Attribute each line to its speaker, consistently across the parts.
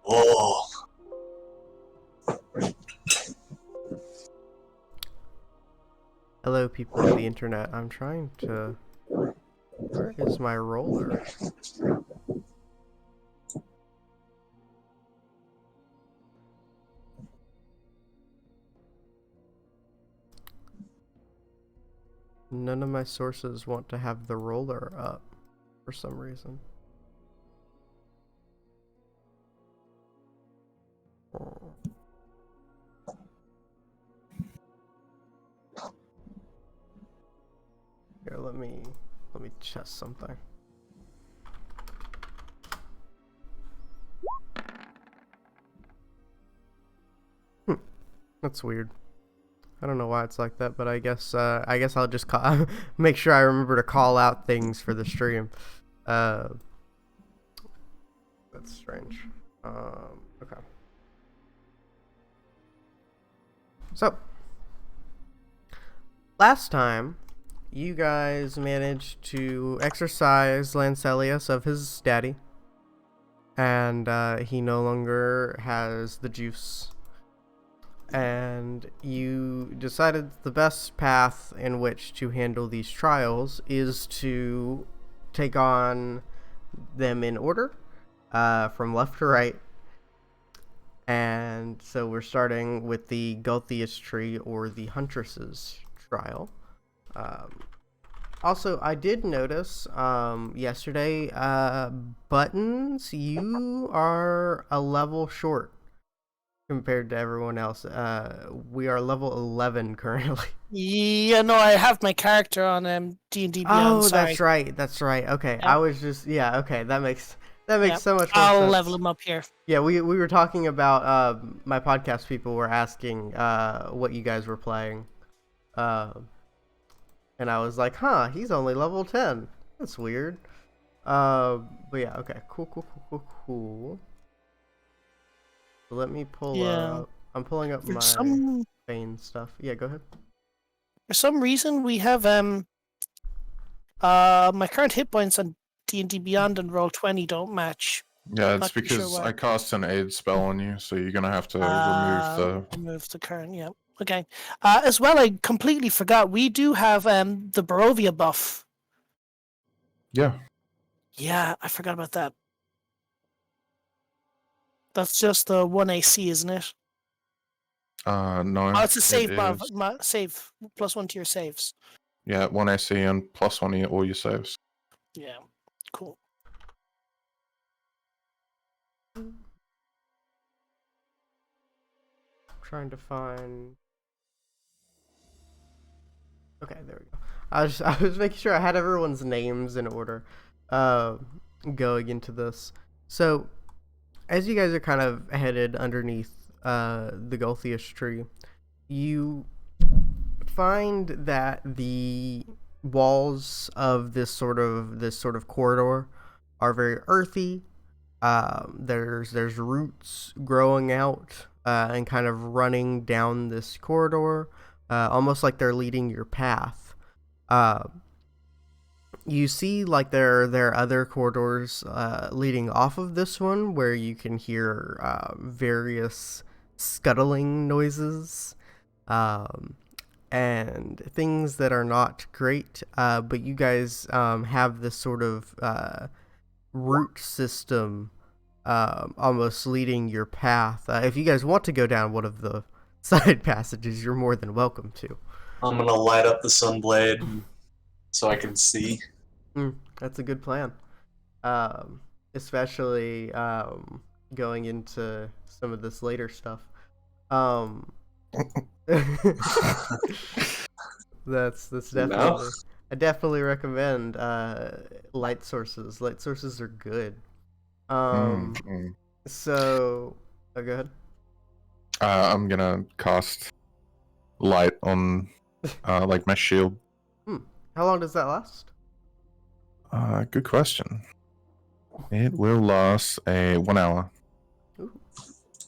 Speaker 1: Oh.
Speaker 2: Hello, people of the internet. I'm trying to... Where is my roller? None of my sources want to have the roller up for some reason. Oh. Here, let me test something. That's weird. I don't know why it's like that, but I guess I'll just make sure I remember to call out things for the stream. That's strange. Okay. So, last time, you guys managed to exorcise Lancelius of his daddy, and he no longer has the juice. And you decided the best path in which to handle these trials is to take on them in order, from left to right. And so we're starting with the Gulthias tree, or the Huntress's trial. Also, I did notice yesterday, Buttons, you are a level short compared to everyone else. We are level 11 currently.
Speaker 3: Yeah, no, I have my character on D&D Beyond.
Speaker 2: Oh,
Speaker 3: sorry.
Speaker 2: that's right. Okay,
Speaker 3: Yep.
Speaker 2: I was just okay. That makes
Speaker 3: Yep.
Speaker 2: so much more
Speaker 3: I'll
Speaker 2: sense.
Speaker 3: level him up here.
Speaker 2: Yeah, we were talking about my podcast. People were asking what you guys were playing, and I was like, huh, he's only level 10. That's weird. But yeah, okay, cool. So let me pull up. I'm pulling up my Bane stuff. Yeah, go ahead.
Speaker 3: For some reason, we have my current hit points on D&D Beyond and Roll20 don't match.
Speaker 4: Yeah, it's
Speaker 3: Not too
Speaker 4: because
Speaker 3: sure why.
Speaker 4: I cast an aid spell on you, so you're gonna have to
Speaker 3: remove the current. Yeah, okay. As well, I completely forgot. We do have the Barovia buff.
Speaker 4: Yeah.
Speaker 3: Yeah, I forgot about that. That's just the 1 AC, isn't it?
Speaker 4: No.
Speaker 3: Oh, it's a save buff.
Speaker 4: is.
Speaker 3: Save +1 to your saves.
Speaker 4: Yeah, 1 AC and +1 to all your saves.
Speaker 3: Yeah, cool.
Speaker 2: Trying to find. Okay, there we go. I was making sure I had everyone's names in order, going into this. So, as you guys are kind of headed underneath the Gulthias tree, you find that the walls of this sort of corridor are very earthy. There's roots growing out and kind of running down this corridor, almost like they're leading your path. You see, like there are other corridors leading off of this one where you can hear various scuttling noises and things that are not great. But you guys have this sort of root system almost leading your path. If you guys want to go down one of the side passages, you're more than welcome to.
Speaker 1: I'm gonna light up the sunblade so I can see.
Speaker 2: That's a good plan. Especially going into some of this later stuff. That's definitely.
Speaker 1: No.
Speaker 2: I definitely recommend light sources. Light sources are good. So, go ahead.
Speaker 4: I'm gonna cast light on like my shield.
Speaker 2: How long does that last?
Speaker 4: Good question. It will last 1 hour.
Speaker 2: Ooh.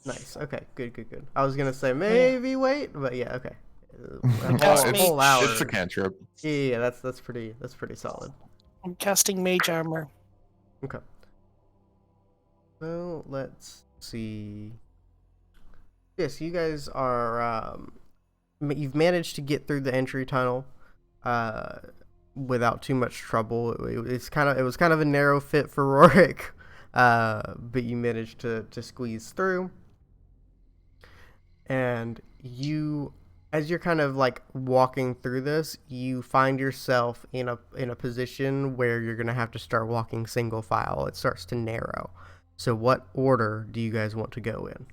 Speaker 2: Nice. Okay. Good. I was gonna say maybe wait, but yeah. Okay. A whole hour.
Speaker 4: It's a cantrip.
Speaker 2: Yeah. That's pretty solid.
Speaker 3: I'm casting mage armor.
Speaker 2: Okay. Well, let's see. Yes, you guys are. You've managed to get through the entry tunnel, without too much trouble. It was kind of a narrow fit for Rorik, but you managed to squeeze through. And as you're kind of like walking through this, you find yourself in a position where you're gonna have to start walking single file. It starts to narrow. So, what order do you guys want to go in?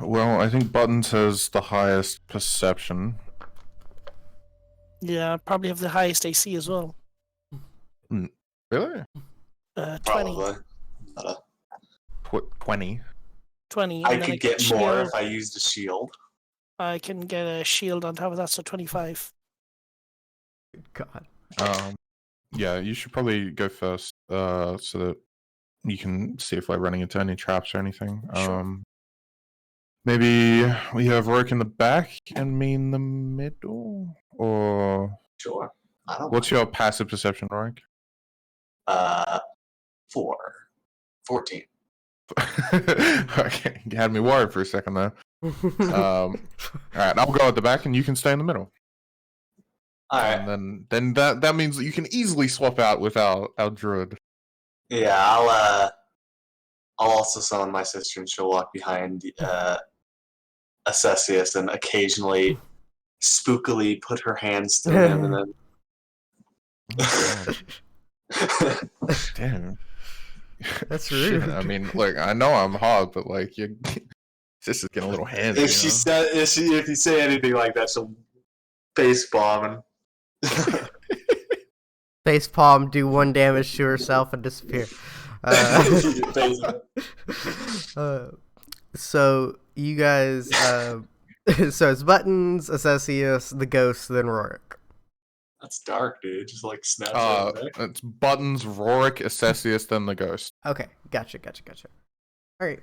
Speaker 4: Well, I think Buttons has the highest perception.
Speaker 3: Yeah, probably have the highest AC as well.
Speaker 4: Really?
Speaker 3: 20.
Speaker 1: Probably.
Speaker 4: 20.
Speaker 3: 20.
Speaker 1: I
Speaker 3: And then
Speaker 1: could get more
Speaker 3: shield.
Speaker 1: if I used a shield.
Speaker 3: I can get a shield on top of that, so 25.
Speaker 2: Good God.
Speaker 4: Yeah, you should probably go first, so that you can see if we're running into any traps or anything.
Speaker 3: Sure.
Speaker 4: Maybe we have Rourke in the back and me in the middle, or
Speaker 1: Sure. I don't
Speaker 4: what's your passive perception, Rourke?
Speaker 1: 14.
Speaker 4: Okay, you had me worried for a second there. All right, I'll go at the back and you can stay in the middle.
Speaker 1: All right.
Speaker 4: And then that means that you can easily swap out with our druid.
Speaker 1: Yeah, I'll also summon my sister, and she'll walk behind Assessius and occasionally spookily put her hands through him, and then.
Speaker 4: Oh, damn.
Speaker 2: That's
Speaker 4: Shit,
Speaker 2: rude.
Speaker 4: I mean, look, I know I'm hot, but like, this is getting a little handy.
Speaker 1: If you say anything like that, she'll face bomb and.
Speaker 2: Face palm, do 1 damage to herself and disappear. So you guys, so it's Buttons, Assessius, the Ghost, then Rorik.
Speaker 1: That's dark, dude. Just like snaps right there.
Speaker 4: It's Buttons, Rorik, Assessius, then the Ghost.
Speaker 2: Okay, gotcha. All right.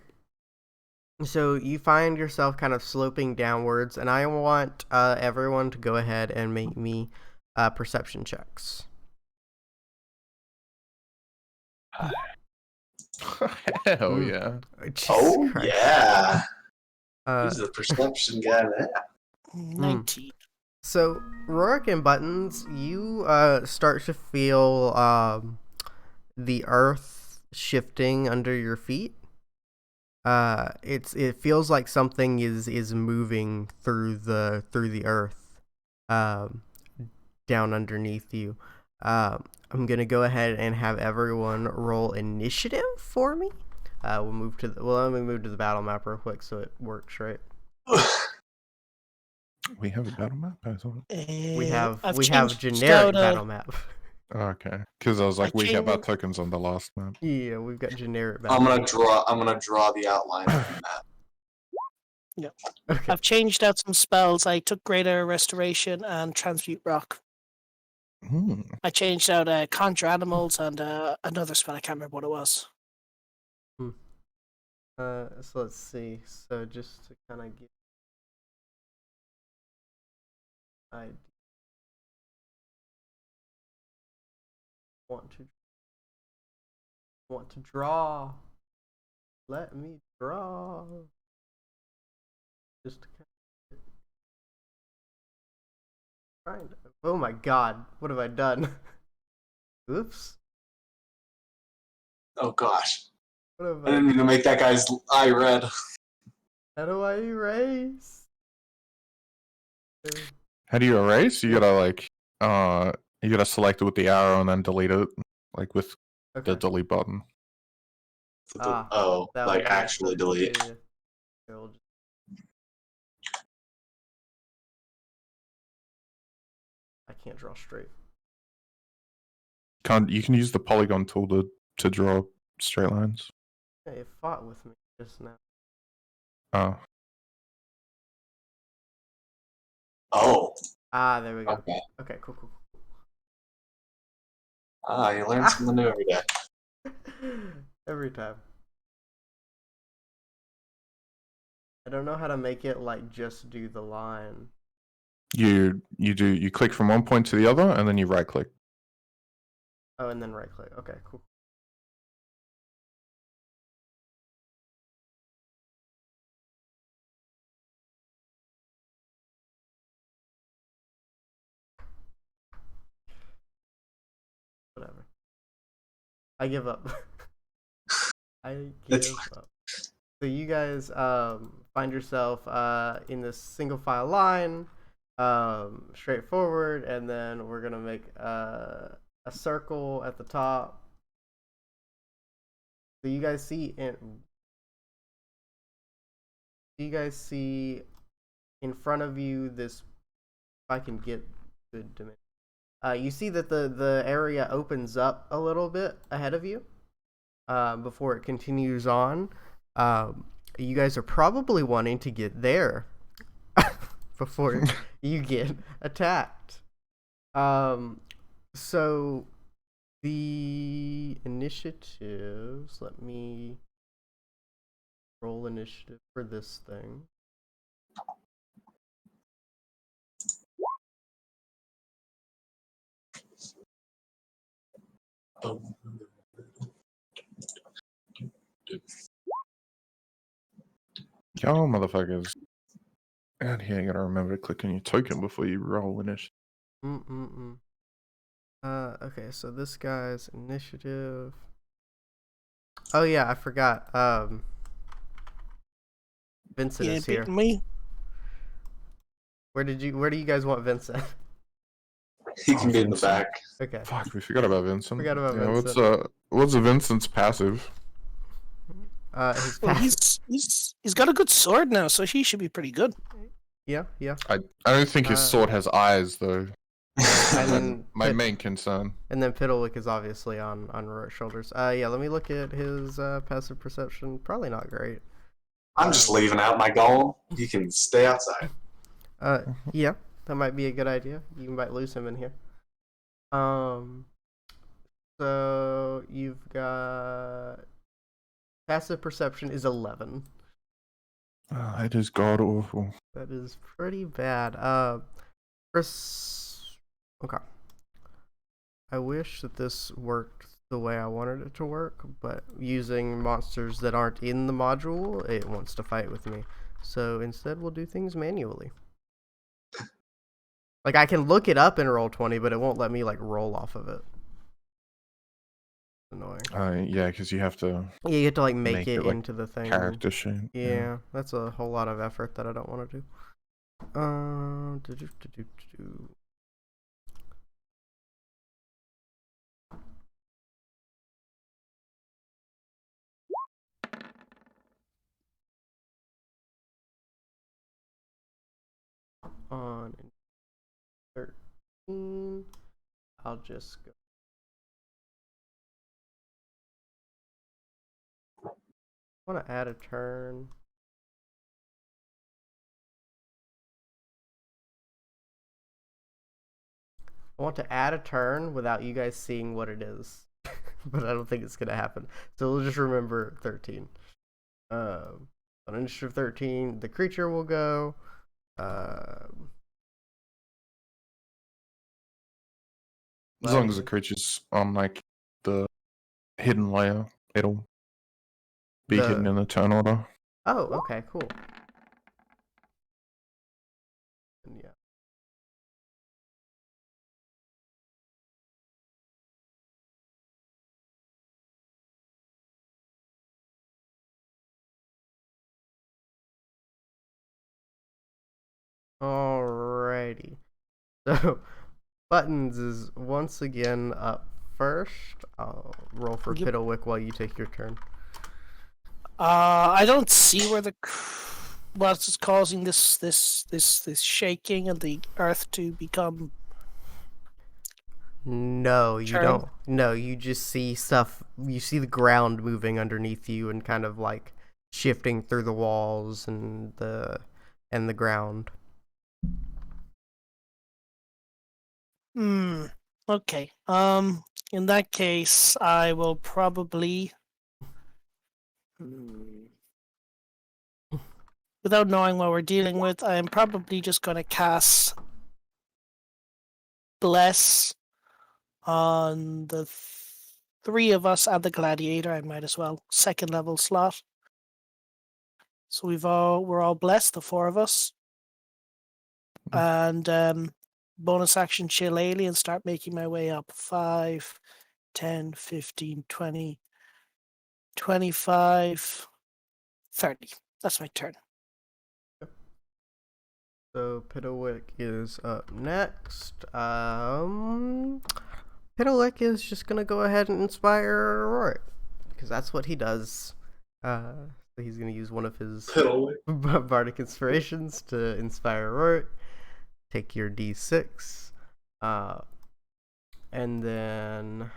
Speaker 2: So you find yourself kind of sloping downwards, and I want everyone to go ahead and make me perception checks.
Speaker 4: Hell yeah.
Speaker 2: Jesus
Speaker 1: Oh
Speaker 2: Christ.
Speaker 1: yeah.
Speaker 2: Uh,
Speaker 1: He's the perception guy there.
Speaker 3: 19.
Speaker 2: So, Rorik and Buttons, you start to feel the earth shifting under your feet. It feels like something is moving through the earth, down underneath you. I'm gonna go ahead and have everyone roll initiative for me. Let me move to the battle map real quick so it works right.
Speaker 4: We have a battle map? I thought.
Speaker 2: We have
Speaker 3: I've
Speaker 2: generic
Speaker 3: changed out,
Speaker 2: battle map.
Speaker 4: Okay, because I was like, we have our
Speaker 3: changed-
Speaker 4: tokens on the last map.
Speaker 2: Yeah, we've got generic battle.
Speaker 1: I'm gonna draw the outline of the map.
Speaker 2: Okay.
Speaker 3: I've changed out some spells. I took Greater Restoration and Transmute Rock. I changed out Conjure Animals and another spell. I can't remember what it was.
Speaker 2: So let's see. So just to kind of get, I want to draw. Let me draw. Just to kind of oh my God! What have I done? Oops.
Speaker 1: Oh gosh.
Speaker 2: What have
Speaker 1: I didn't mean to make that guy's eye red.
Speaker 2: How do I erase?
Speaker 4: How do you erase? You gotta you gotta select it with the arrow and then delete it, like with the delete button.
Speaker 2: That
Speaker 1: Like
Speaker 2: was
Speaker 1: actually
Speaker 2: it.
Speaker 1: delete.
Speaker 2: Yeah. Here, we'll just... I can't draw straight.
Speaker 4: You can use the polygon tool to draw straight lines.
Speaker 2: Yeah, it fought with me just now.
Speaker 4: Oh.
Speaker 1: Oh.
Speaker 2: There we go.
Speaker 1: Okay.
Speaker 2: Okay, cool.
Speaker 1: You learn something new every day.
Speaker 2: Every time. I don't know how to make it like just do the line.
Speaker 4: You click from one point to the other, and then you right click.
Speaker 2: Oh, and then right click. Okay, cool. Whatever. I give up. I
Speaker 1: It's
Speaker 2: give up. So you guys find yourself in this single file line, straightforward, and then we're gonna make a circle at the top. So you guys see in front of you this. If I can get good dimension. You see that the area opens up a little bit ahead of you before it continues on. You guys are probably wanting to get there before you get attacked. So the initiatives, let me roll initiative for this thing.
Speaker 4: Yo, motherfuckers. And here, you gotta remember to click on your token before you roll initiative.
Speaker 2: Okay, so this guy's initiative. Oh yeah, I forgot. Vincent is here.
Speaker 3: Me.
Speaker 2: Where do you guys want Vincent?
Speaker 1: He can be in the back.
Speaker 2: Okay.
Speaker 4: Fuck, we forgot about Vincent.
Speaker 2: Forgot about Vincent.
Speaker 4: What's Vincent's passive?
Speaker 2: His
Speaker 3: Well,
Speaker 2: pass-
Speaker 3: he's got a good sword now, so he should be pretty good.
Speaker 2: yeah.
Speaker 4: I don't think his sword has eyes though.
Speaker 2: And then
Speaker 4: My main concern.
Speaker 2: And then Piddlewick is obviously on Roar's shoulders. Yeah, let me look at his passive perception. Probably not great.
Speaker 1: I'm just leaving out my golem. You can stay outside.
Speaker 2: Yeah, that might be a good idea. You might lose him in here. So you've got passive perception is 11.
Speaker 4: It is god awful.
Speaker 2: That is pretty bad. Okay. I wish that this worked the way I wanted it to work, but using monsters that aren't in the module, it wants to fight with me. So instead, we'll do things manually. Like, I can look it up in Roll20, but it won't let me, like, roll off of it. Annoying.
Speaker 4: Yeah, because you have to.
Speaker 2: Yeah, you have to, like, make it
Speaker 4: like,
Speaker 2: into the thing.
Speaker 4: Character sheet.
Speaker 2: Yeah, that's a whole lot of effort that I don't want to do. On 13, I'll just go. I want to add a turn. I want to add a turn without you guys seeing what it is, but I don't think it's gonna happen. So we'll just remember 13. On initiative 13, the creature will go.
Speaker 4: As long as the creature's on like the hidden layer, it'll be hidden in the turn order.
Speaker 2: Oh, okay, cool. Yeah. Alrighty. So, Buttons is once again up first. I'll roll for Piddlewick while you take your turn.
Speaker 3: I don't see where what's causing this shaking and the earth to become.
Speaker 2: No, you don't. No, you just see stuff. You see the ground moving underneath you and kind of like shifting through the walls and the ground.
Speaker 3: Okay. In that case, I will probably, without knowing what we're dealing with, I am probably just going to cast bless on the three of us and the gladiator. I might as well. Second level slot. So we're all blessed, the four of us. And bonus action shillelagh and start making my way up. 5, 10, 15, 20, 25, 30. That's my turn.
Speaker 2: So Piddlewick is up next. Piddlewick is just gonna go ahead and inspire Rorik, because that's what he does. So he's gonna use one of his bardic inspirations to inspire Rorik. Take your D6, and then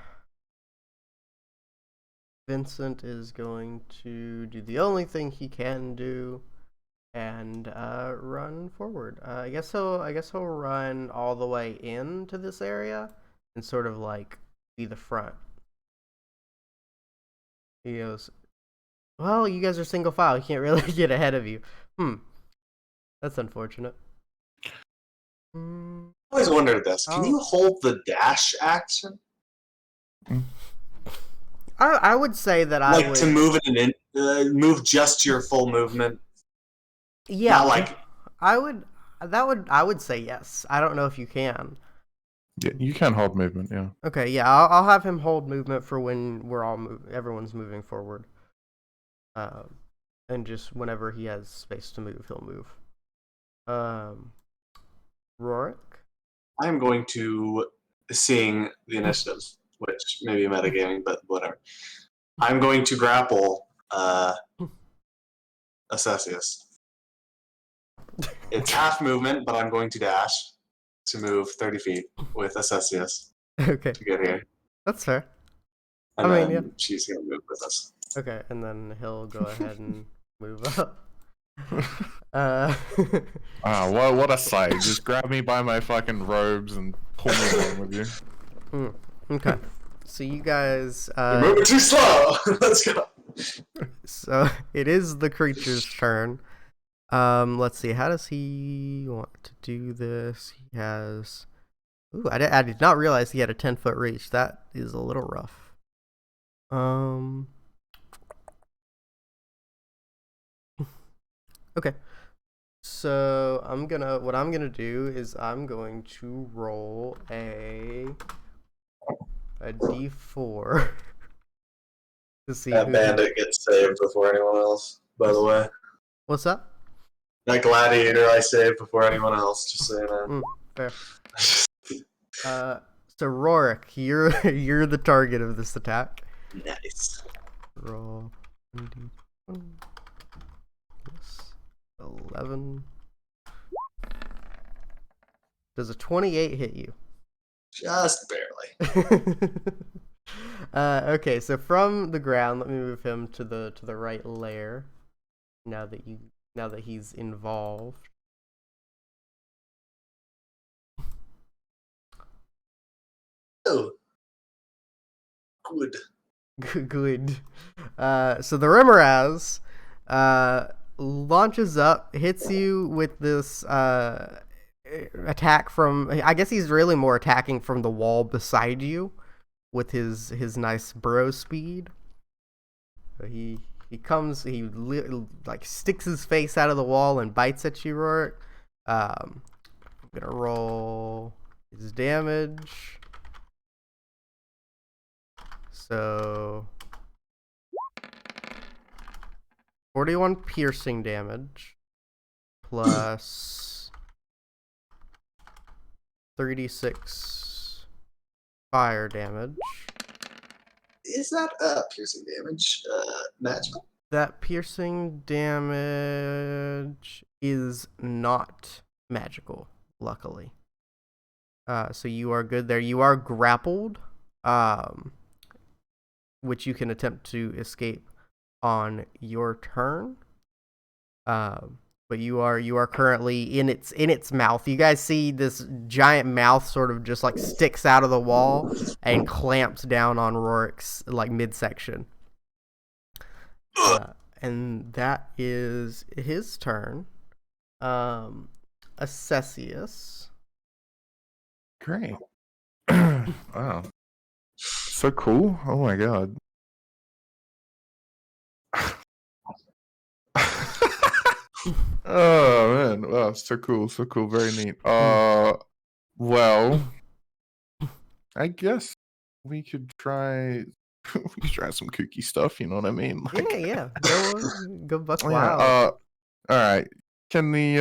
Speaker 2: Vincent is going to do the only thing he can do and run forward. I guess he'll run all the way into this area and sort of like be the front. He goes, well, you guys are single file. He can't really get ahead of you. That's unfortunate.
Speaker 1: I always wondered this. Can you hold the dash action?
Speaker 2: I would say that I would
Speaker 1: to move it move just your full movement.
Speaker 2: Yeah,
Speaker 1: Not
Speaker 2: I would say yes. I don't know if you can.
Speaker 4: Yeah, you can hold movement. Yeah.
Speaker 2: Okay, yeah, I'll have him hold movement for when everyone's moving forward. And just whenever he has space to move, he'll move. Rorik?
Speaker 1: I'm going to sing the initiative, which may be metagaming, but whatever. I'm going to grapple Assessius. It's half movement, but I'm going to dash to move 30 feet with Assessius
Speaker 2: Okay.
Speaker 1: to get here.
Speaker 2: That's fair.
Speaker 1: And
Speaker 2: I mean,
Speaker 1: then she's going to move with us.
Speaker 2: Okay, and then he'll go ahead and move up.
Speaker 4: What a sight. Just grab me by my fucking robes and pull me along with you.
Speaker 2: Okay. So you guys...
Speaker 1: You're moving too slow! Let's go!
Speaker 2: So it is the creature's turn. Let's see. How does he want to do this? He has... Ooh, I did not realize he had a 10-foot reach. That is a little rough. Okay. So what I'm gonna do is I'm going to roll a D4 to see
Speaker 1: that bandit gets saved before anyone else, by the way.
Speaker 2: What's that?
Speaker 1: That gladiator I saved before anyone else, just saying that.
Speaker 2: Fair. So Rorik, you're the target of this attack.
Speaker 1: Nice.
Speaker 2: Roll 11. Does a 28 hit you?
Speaker 1: Just barely.
Speaker 2: Okay, so from the ground, let me move him to the right layer. Now that he's involved.
Speaker 1: Oh. Good.
Speaker 2: Good. So the Remoraz launches up, hits you with this attack from... I guess he's really more attacking from the wall beside you with his nice burrow speed. So he sticks his face out of the wall and bites at you, Rorik. I'm gonna roll his damage. So 41 piercing damage plus 36 fire damage.
Speaker 1: Is that piercing damage magical?
Speaker 2: That piercing damage is not magical, luckily. So you are good there. You are grappled, which you can attempt to escape on your turn. But you are currently in its mouth. You guys see this giant mouth sort of just like sticks out of the wall and clamps down on Rorik's like midsection. And that is his turn. Assessius.
Speaker 4: Great. Wow. So cool. Oh my god. Oh man. Wow, so cool. So cool. Very neat. Well, I guess we could try we could try some kooky stuff, you know what I mean?
Speaker 2: Yeah. Go buck
Speaker 4: Yeah,
Speaker 2: wild.
Speaker 4: all right. Can the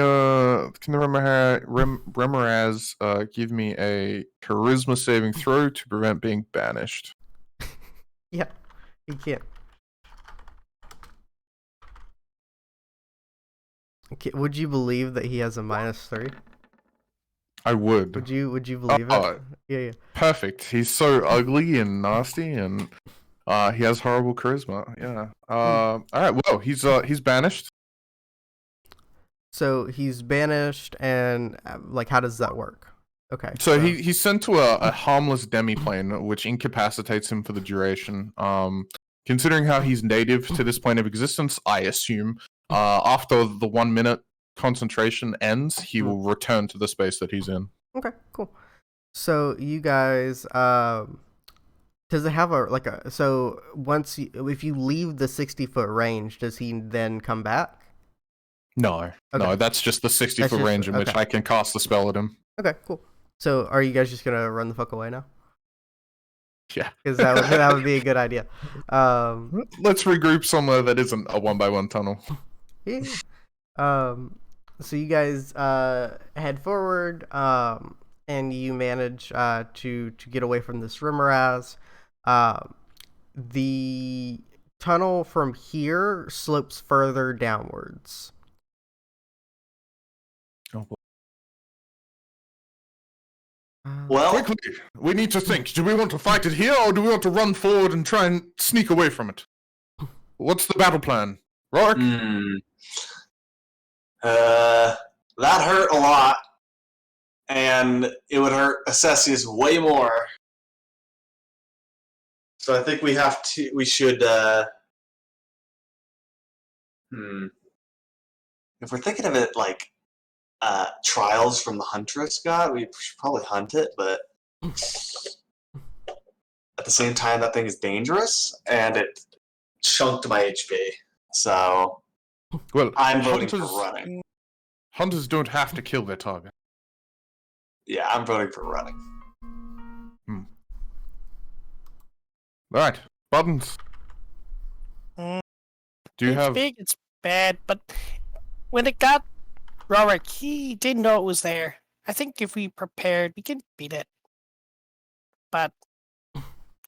Speaker 4: Remoraz give me a charisma saving throw to prevent being banished?
Speaker 2: Yeah, you can't. Okay, would you believe that he has a -3?
Speaker 4: I would.
Speaker 2: Would you believe it? Yeah.
Speaker 4: Perfect. He's so ugly and nasty, and he has horrible charisma. Yeah. All right. Well, he's banished.
Speaker 2: So he's banished, and like, how does that work? Okay.
Speaker 4: So he's sent to a harmless demiplane, which incapacitates him for the duration. Considering how he's native to this plane of existence, I assume after the 1 minute concentration ends, he will return to the space that he's in.
Speaker 2: Okay, cool. So you guys, does it have so if you leave the 60-foot range, does he then come back?
Speaker 4: No, that's just the 60-foot range in which I can cast the spell at him.
Speaker 2: Okay, cool. So are you guys just gonna run the fuck away now?
Speaker 4: Yeah,
Speaker 2: because that would be a good idea.
Speaker 4: Let's regroup somewhere that isn't a 1x1 tunnel.
Speaker 2: Yeah. So you guys head forward, and you manage to get away from this Rimmeraz. The tunnel from here slopes further downwards.
Speaker 4: Oh,
Speaker 1: Well,
Speaker 4: quickly, we need to think. Do we want to fight it here, or do we want to run forward and try and sneak away from it? What's the battle plan? Rourke?
Speaker 1: That hurt a lot, and it would hurt Assessius way more. So I think we should, if we're thinking of it like trials from the Huntress God, we should probably hunt it, but at the same time, that thing is dangerous, and it chunked my HP. So
Speaker 4: well,
Speaker 1: I'm voting for running.
Speaker 4: Hunters don't have to kill their target.
Speaker 1: Yeah, I'm voting for running.
Speaker 4: Alright, Buttons.
Speaker 3: Mm,
Speaker 4: Do you
Speaker 3: it's
Speaker 4: have...
Speaker 3: big, it's bad, but when it got Rorik, he didn't know it was there. I think if we prepared, we can beat it. But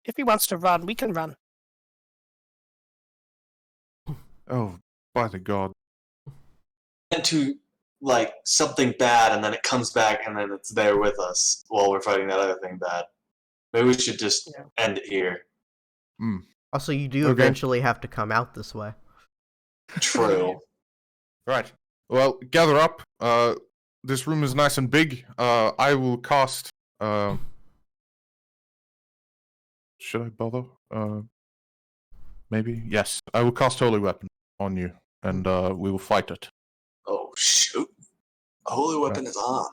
Speaker 3: if he wants to run, we can run.
Speaker 4: Oh, by the god.
Speaker 1: Into like something bad, and then it comes back, and then it's there with us while we're fighting that other thing bad. Maybe we should just end it here.
Speaker 2: Also, you do eventually have to come out this way.
Speaker 1: True.
Speaker 4: Right. Well, gather up. This room is nice and big. I will cast... Should I bother? Maybe? Yes. I will cast Holy Weapon on you, and we will fight it.
Speaker 1: Oh, shoot. Holy Weapon is on.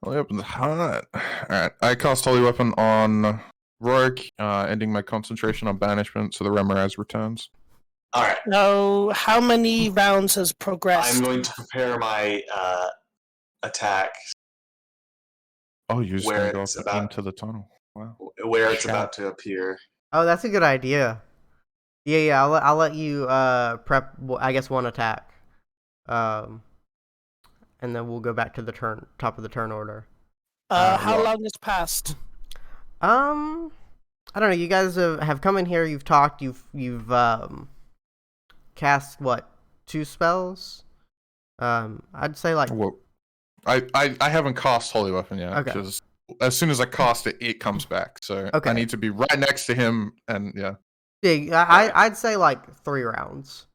Speaker 4: Holy Weapon's hot. Alright, I cast Holy Weapon on Rourke, ending my concentration on banishment, so the Remoraz returns.
Speaker 1: Alright.
Speaker 3: Now, how many rounds has progressed?
Speaker 1: I'm going to prepare my attack.
Speaker 4: Oh, you're just going to go into the tunnel. Wow.
Speaker 1: Where it's about to appear.
Speaker 2: Oh, that's a good idea. Yeah. I'll let you prep. I guess one attack, and then we'll go back to the top of the turn order.
Speaker 3: How long has passed?
Speaker 2: I don't know. You guys have come in here. You've talked. You've cast what, 2 spells? I'd say like.
Speaker 4: Well, I haven't cast Holy Weapon yet.
Speaker 2: Okay.
Speaker 4: Because as soon as I cast it, it comes back. So I need to be right next to him, and yeah.
Speaker 2: Yeah, I'd say like 3 rounds.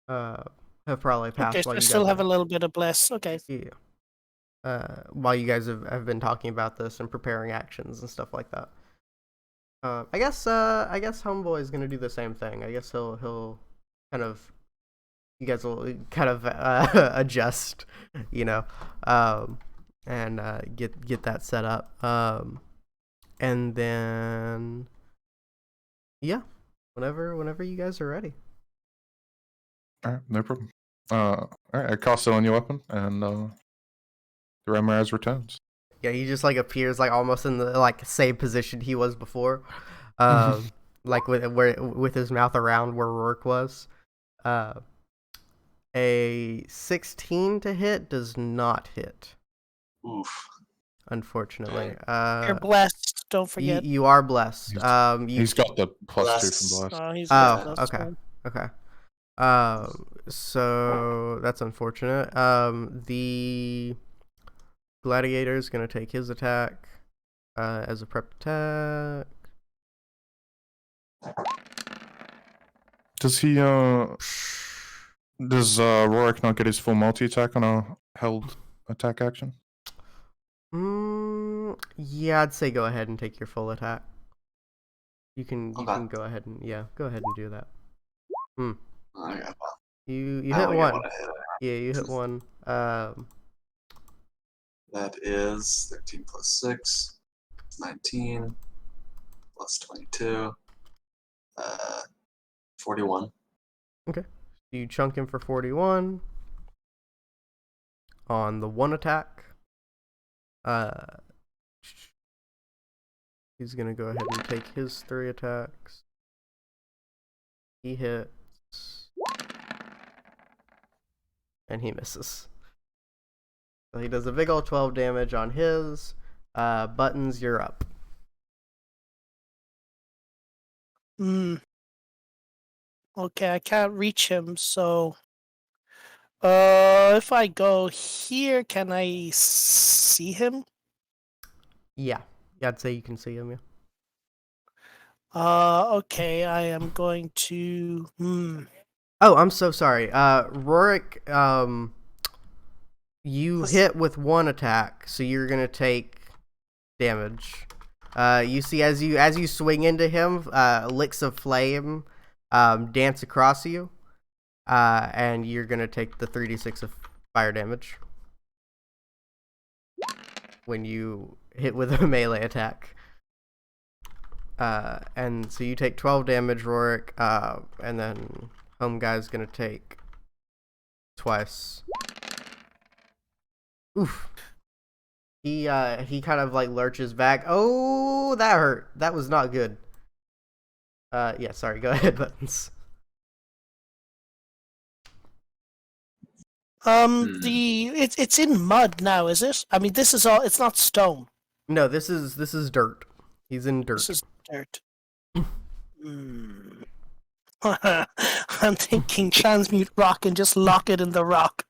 Speaker 2: Have probably passed.
Speaker 3: Okay, so I still have a little bit of bless. Okay.
Speaker 2: Yeah. While you guys have been talking about this and preparing actions and stuff like that. I guess Homeboy is gonna do the same thing. I guess he'll kind of, you guys will kind of adjust, and and get that set up. And then yeah, whenever you guys are ready.
Speaker 4: All right, no problem. All right, I cast it on your weapon, and the Ramirez returns.
Speaker 2: Yeah, he just like appears like almost in the like same position he was before, like with his mouth around where Rourke was. A 16 to hit does not hit,
Speaker 1: Oof.
Speaker 2: unfortunately.
Speaker 3: You're blessed. Don't forget.
Speaker 2: You are blessed.
Speaker 4: He's got the +2
Speaker 1: Bless.
Speaker 4: from blast.
Speaker 3: He's
Speaker 2: Oh,
Speaker 3: got plus
Speaker 2: okay.
Speaker 3: one.
Speaker 2: Okay. So that's unfortunate. The gladiator is gonna take his attack, as a prep attack.
Speaker 4: Does he? Does Rorik not get his full multi attack on a held attack action?
Speaker 2: Yeah, I'd say go ahead and take your full attack. You can
Speaker 1: Okay.
Speaker 2: go ahead and go ahead and do that.
Speaker 1: Okay.
Speaker 2: You
Speaker 1: I
Speaker 2: hit
Speaker 1: only get
Speaker 2: one.
Speaker 1: one hit.
Speaker 2: Yeah, you hit one.
Speaker 1: That is 13 plus 6, 19, plus 22, 41.
Speaker 2: You chunk him for 41 on the one attack. He's gonna go ahead and take his 3 attacks. He hits, and he misses. So he does a big ol' 12 damage on his. Buttons, you're up.
Speaker 3: Okay, I can't reach him, so if I go here, can I see him?
Speaker 2: Yeah, I'd say you can see him. Yeah.
Speaker 3: Okay, I am going to.
Speaker 2: Oh, I'm so sorry. Rorik, you hit with one attack, so you're gonna take damage. You see as you swing into him, licks of flame dance across you, and you're gonna take the 3d6 of fire damage when you hit with a melee attack. And so you take 12 damage, Rorik, and then home guy's gonna take twice. Oof. He kind of like lurches back. Oh, that hurt. That was not good. Yeah, sorry, go ahead, Buttons.
Speaker 3: It's in mud now, is it? I mean, this is all. It's not stone.
Speaker 2: No, this is dirt. He's in dirt.
Speaker 3: This is dirt. I'm thinking transmute rock and just lock it in the rock,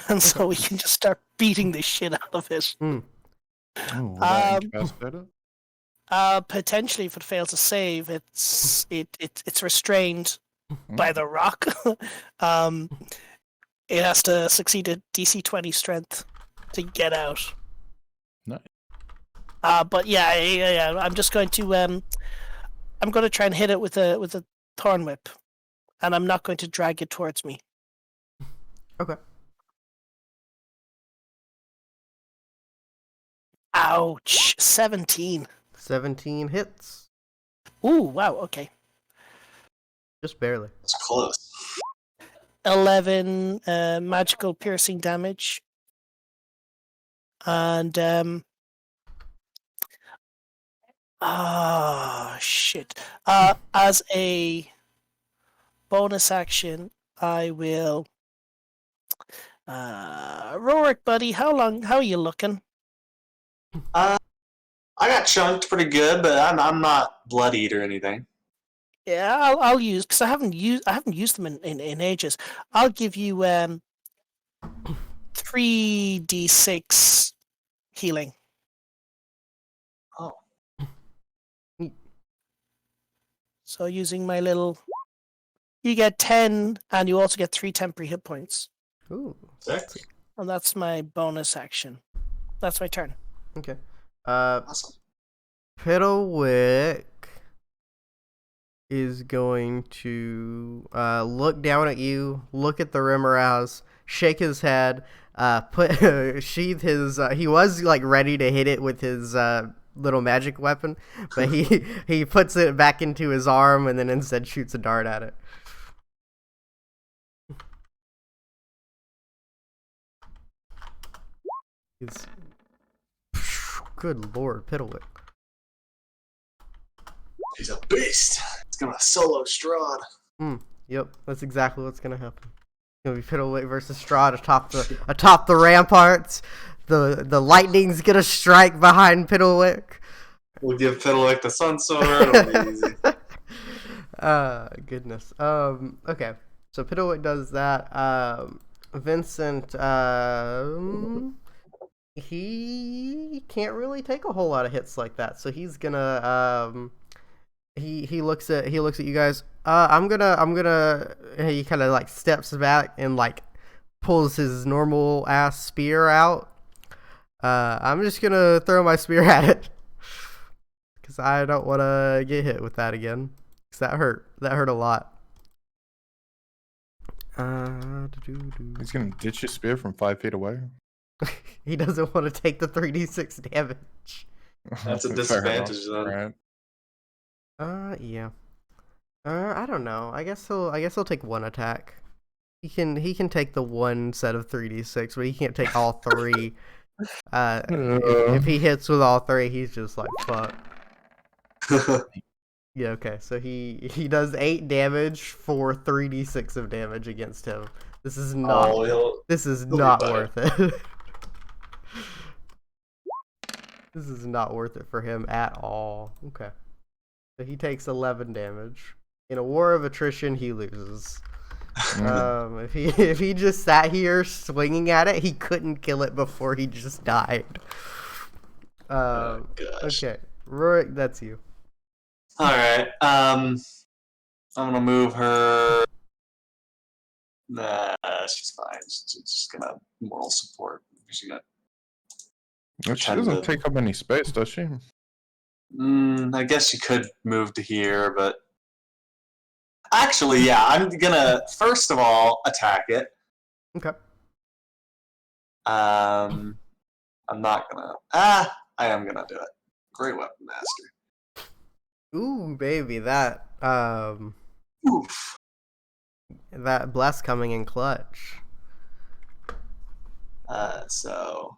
Speaker 3: and so we can just start beating the shit out of it.
Speaker 4: Oh, will that incapacitate it?
Speaker 3: Potentially, if it fails to save, it's restrained by the rock. It has to succeed a DC 20 strength to get out.
Speaker 4: Nice.
Speaker 3: But yeah, I'm just going to I'm going to try and hit it with a thorn whip, and I'm not going to drag it towards me.
Speaker 2: Okay.
Speaker 3: Ouch! 17.
Speaker 2: 17 hits.
Speaker 3: Ooh, wow. Okay.
Speaker 2: Just barely.
Speaker 1: It's close.
Speaker 3: 11 magical piercing damage, and shit. As a bonus action, I will. Rorik, buddy, how are you looking?
Speaker 1: I got chunked pretty good, but I'm not bloodied or anything.
Speaker 3: Yeah, I'll use, because I haven't used them in ages. I'll give you 3d6 healing.
Speaker 1: Oh.
Speaker 3: So using my little, you get 10, and you also get 3 temporary hit points.
Speaker 2: Ooh.
Speaker 1: Sick.
Speaker 3: And that's my bonus action. That's my turn.
Speaker 2: Okay.
Speaker 1: Awesome.
Speaker 2: Piddlewick is going to look down at you, look at the Rimmerows, shake his head, sheath his. He was like ready to hit it with his little magic weapon, but he puts it back into his arm and then instead shoots a dart at it. He's... Good lord, Piddlewick.
Speaker 1: He's a beast. It's gonna solo Strahd.
Speaker 2: Yep, that's exactly what's gonna happen. It's gonna be Piddlewick versus Strahd atop the ramparts. The lightning's gonna strike behind Piddlewick.
Speaker 1: We'll give Piddlewick the sun sword. It'll be easy.
Speaker 2: Goodness. Okay. So Piddlewick does that. Vincent, he can't really take a whole lot of hits like that. So he's gonna he looks at you guys. I'm gonna he kind of like steps back and like pulls his normal ass spear out. I'm just gonna throw my spear at it because I don't want to get hit with that again. Cause that hurt a lot.
Speaker 4: He's gonna ditch his spear from 5 feet away.
Speaker 2: He doesn't want to take the 3d6 damage.
Speaker 1: That's a disadvantage then.
Speaker 4: Right.
Speaker 2: Yeah. I don't know. I guess he'll take one attack. He can take the one set of 3d6, but he can't take all three. If he hits with all three, he's just like fuck. Yeah, okay. So he does 8 damage for 3d6 of damage against him. This is not worth it. This is not worth it for him at all. Okay. So he takes 11 damage. In a war of attrition, he loses. If he just sat here swinging at it, he couldn't kill it before he just died. Okay, Rorik, that's you.
Speaker 1: All right. I'm gonna move her. Nah, she's fine. She's just gonna moral support. She got.
Speaker 4: She doesn't take up any space, does she?
Speaker 1: I guess she could move to here, but actually, yeah, I'm gonna first of all attack it.
Speaker 2: Okay.
Speaker 1: I'm not gonna. I am gonna do it. Great weapon master.
Speaker 2: Ooh, baby, that
Speaker 1: Oof.
Speaker 2: that bless coming in clutch.
Speaker 1: So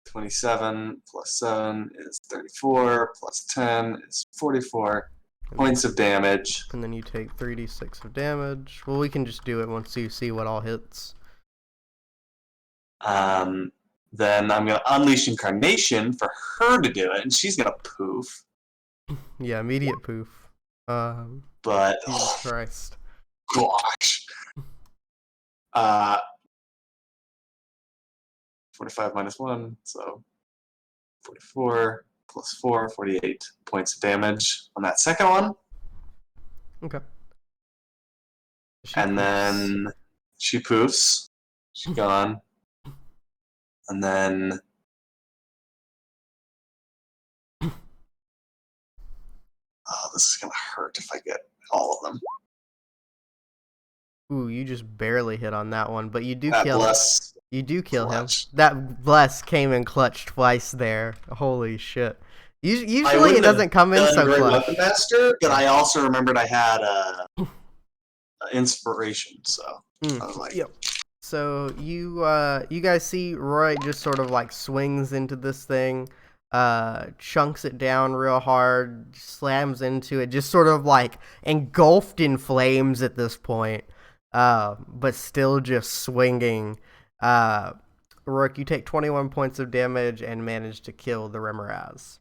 Speaker 1: 27 plus 7 is 34, plus 10 is 44 points of damage.
Speaker 2: And then you take 3d6 of damage. Well, we can just do it once you see what all hits.
Speaker 1: Then I'm going to unleash Incarnation for her to do it, and she's going to poof.
Speaker 2: Yeah, immediate poof.
Speaker 1: But,
Speaker 2: Jesus Christ.
Speaker 1: Gosh. 45 minus 1, so 44 plus 4, 48 points of damage on that second one.
Speaker 2: Okay.
Speaker 1: And then she poofs. She's gone. And then... Oh, this is going to hurt if I get all of them.
Speaker 2: Ooh, you just barely hit on that one, but you do
Speaker 1: That
Speaker 2: kill him.
Speaker 1: bless
Speaker 2: You do kill
Speaker 1: clutch.
Speaker 2: him. That bless came in clutch twice there. Holy shit.
Speaker 1: I
Speaker 2: Usually
Speaker 1: wouldn't
Speaker 2: it doesn't come in
Speaker 1: done
Speaker 2: so
Speaker 1: Great
Speaker 2: clutch.
Speaker 1: Weapon Master, but I also remembered I had inspiration, so I was like,
Speaker 2: Yep. So you guys see Roy just sort of like swings into this thing, chunks it down real hard, slams into it, just sort of like engulfed in flames at this point, but still just swinging. Rourke, you take 21 points of damage and manage to kill the Remoraz.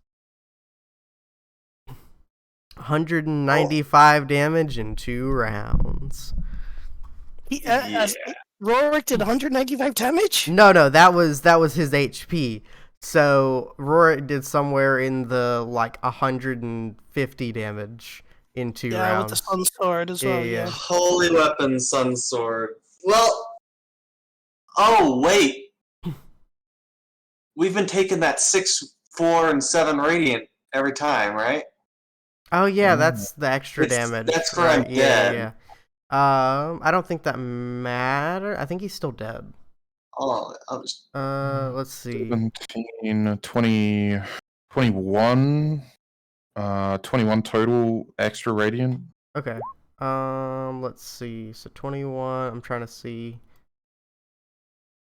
Speaker 2: 195 damage in 2 rounds.
Speaker 3: Rorik did 195 damage?
Speaker 2: No, that was his HP. So Rorik did somewhere in the like 150 damage in 2 rounds.
Speaker 3: Yeah, with the Sun Sword as well. Yeah.
Speaker 1: Holy weapon, Sun Sword. Well, oh wait, we've been taking that 6, 4, and 7 radiant every time, right?
Speaker 2: Oh yeah, that's the extra damage.
Speaker 1: That's where I'm dead.
Speaker 2: Yeah. I don't think that matter. I think he's still dead.
Speaker 1: Oh, I was.
Speaker 2: Let's see.
Speaker 4: 17, 20, 21, 21 total extra radiant.
Speaker 2: Okay. Let's see. So 21. I'm trying to see.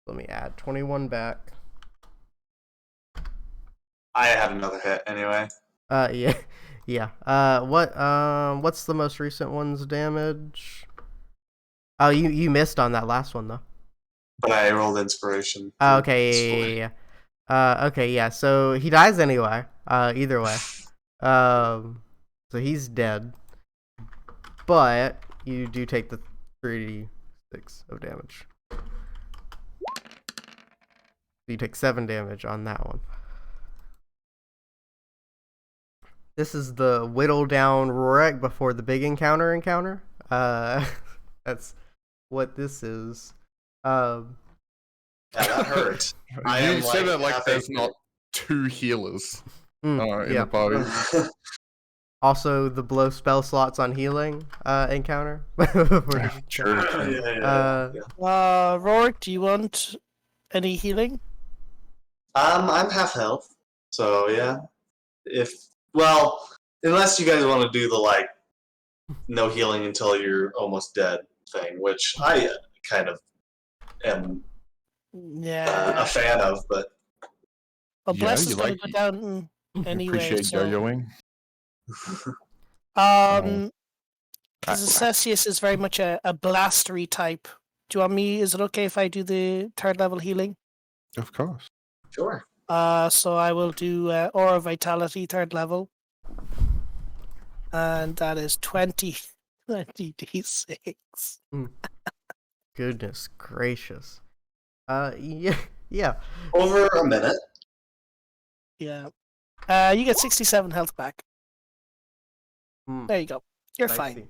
Speaker 2: Let me add 21 back.
Speaker 1: I had another hit anyway.
Speaker 2: Yeah, yeah. What's the most recent one's damage? Oh, you missed on that last one though.
Speaker 1: But I rolled inspiration.
Speaker 2: Oh,
Speaker 1: for
Speaker 2: okay,
Speaker 1: this one.
Speaker 2: yeah. Okay, yeah. So he dies anyway. Either way. So he's dead. But you do take the 3d6 of damage. You take 7 damage on that one. This is the whittle down Rorik before the big encounter. That's what this is.
Speaker 1: Yeah, that hurt. I
Speaker 4: You
Speaker 1: am,
Speaker 4: say
Speaker 1: like,
Speaker 4: that like
Speaker 1: half
Speaker 4: there's
Speaker 1: HP.
Speaker 4: not 2 healers in
Speaker 2: Yeah.
Speaker 4: the party.
Speaker 2: Also, the blow spell slots on healing encounter.
Speaker 4: True.
Speaker 1: Yeah.
Speaker 3: Rorik, do you want any healing?
Speaker 1: I'm half health, so yeah. Unless you guys want to do the like no healing until you're almost dead thing, which I kind of am
Speaker 3: Yeah.
Speaker 1: a fan of, but
Speaker 3: Well,
Speaker 4: Yeah,
Speaker 3: Bless
Speaker 4: you
Speaker 3: is going
Speaker 4: like-
Speaker 3: to go down
Speaker 4: You
Speaker 3: anyway.
Speaker 4: appreciate
Speaker 3: So,
Speaker 4: yo-yoing.
Speaker 3: because Cessius is very much a blastery type. Do you want me? Is it okay if I do the 3rd level healing?
Speaker 4: Of course.
Speaker 1: sure.
Speaker 3: So I will do Aura Vitality 3rd level, and that is 20 d6.
Speaker 2: Goodness gracious. Yeah.
Speaker 1: Over a minute.
Speaker 3: Yeah. You get 67 health back. There you go. You're fine.
Speaker 2: Spicy.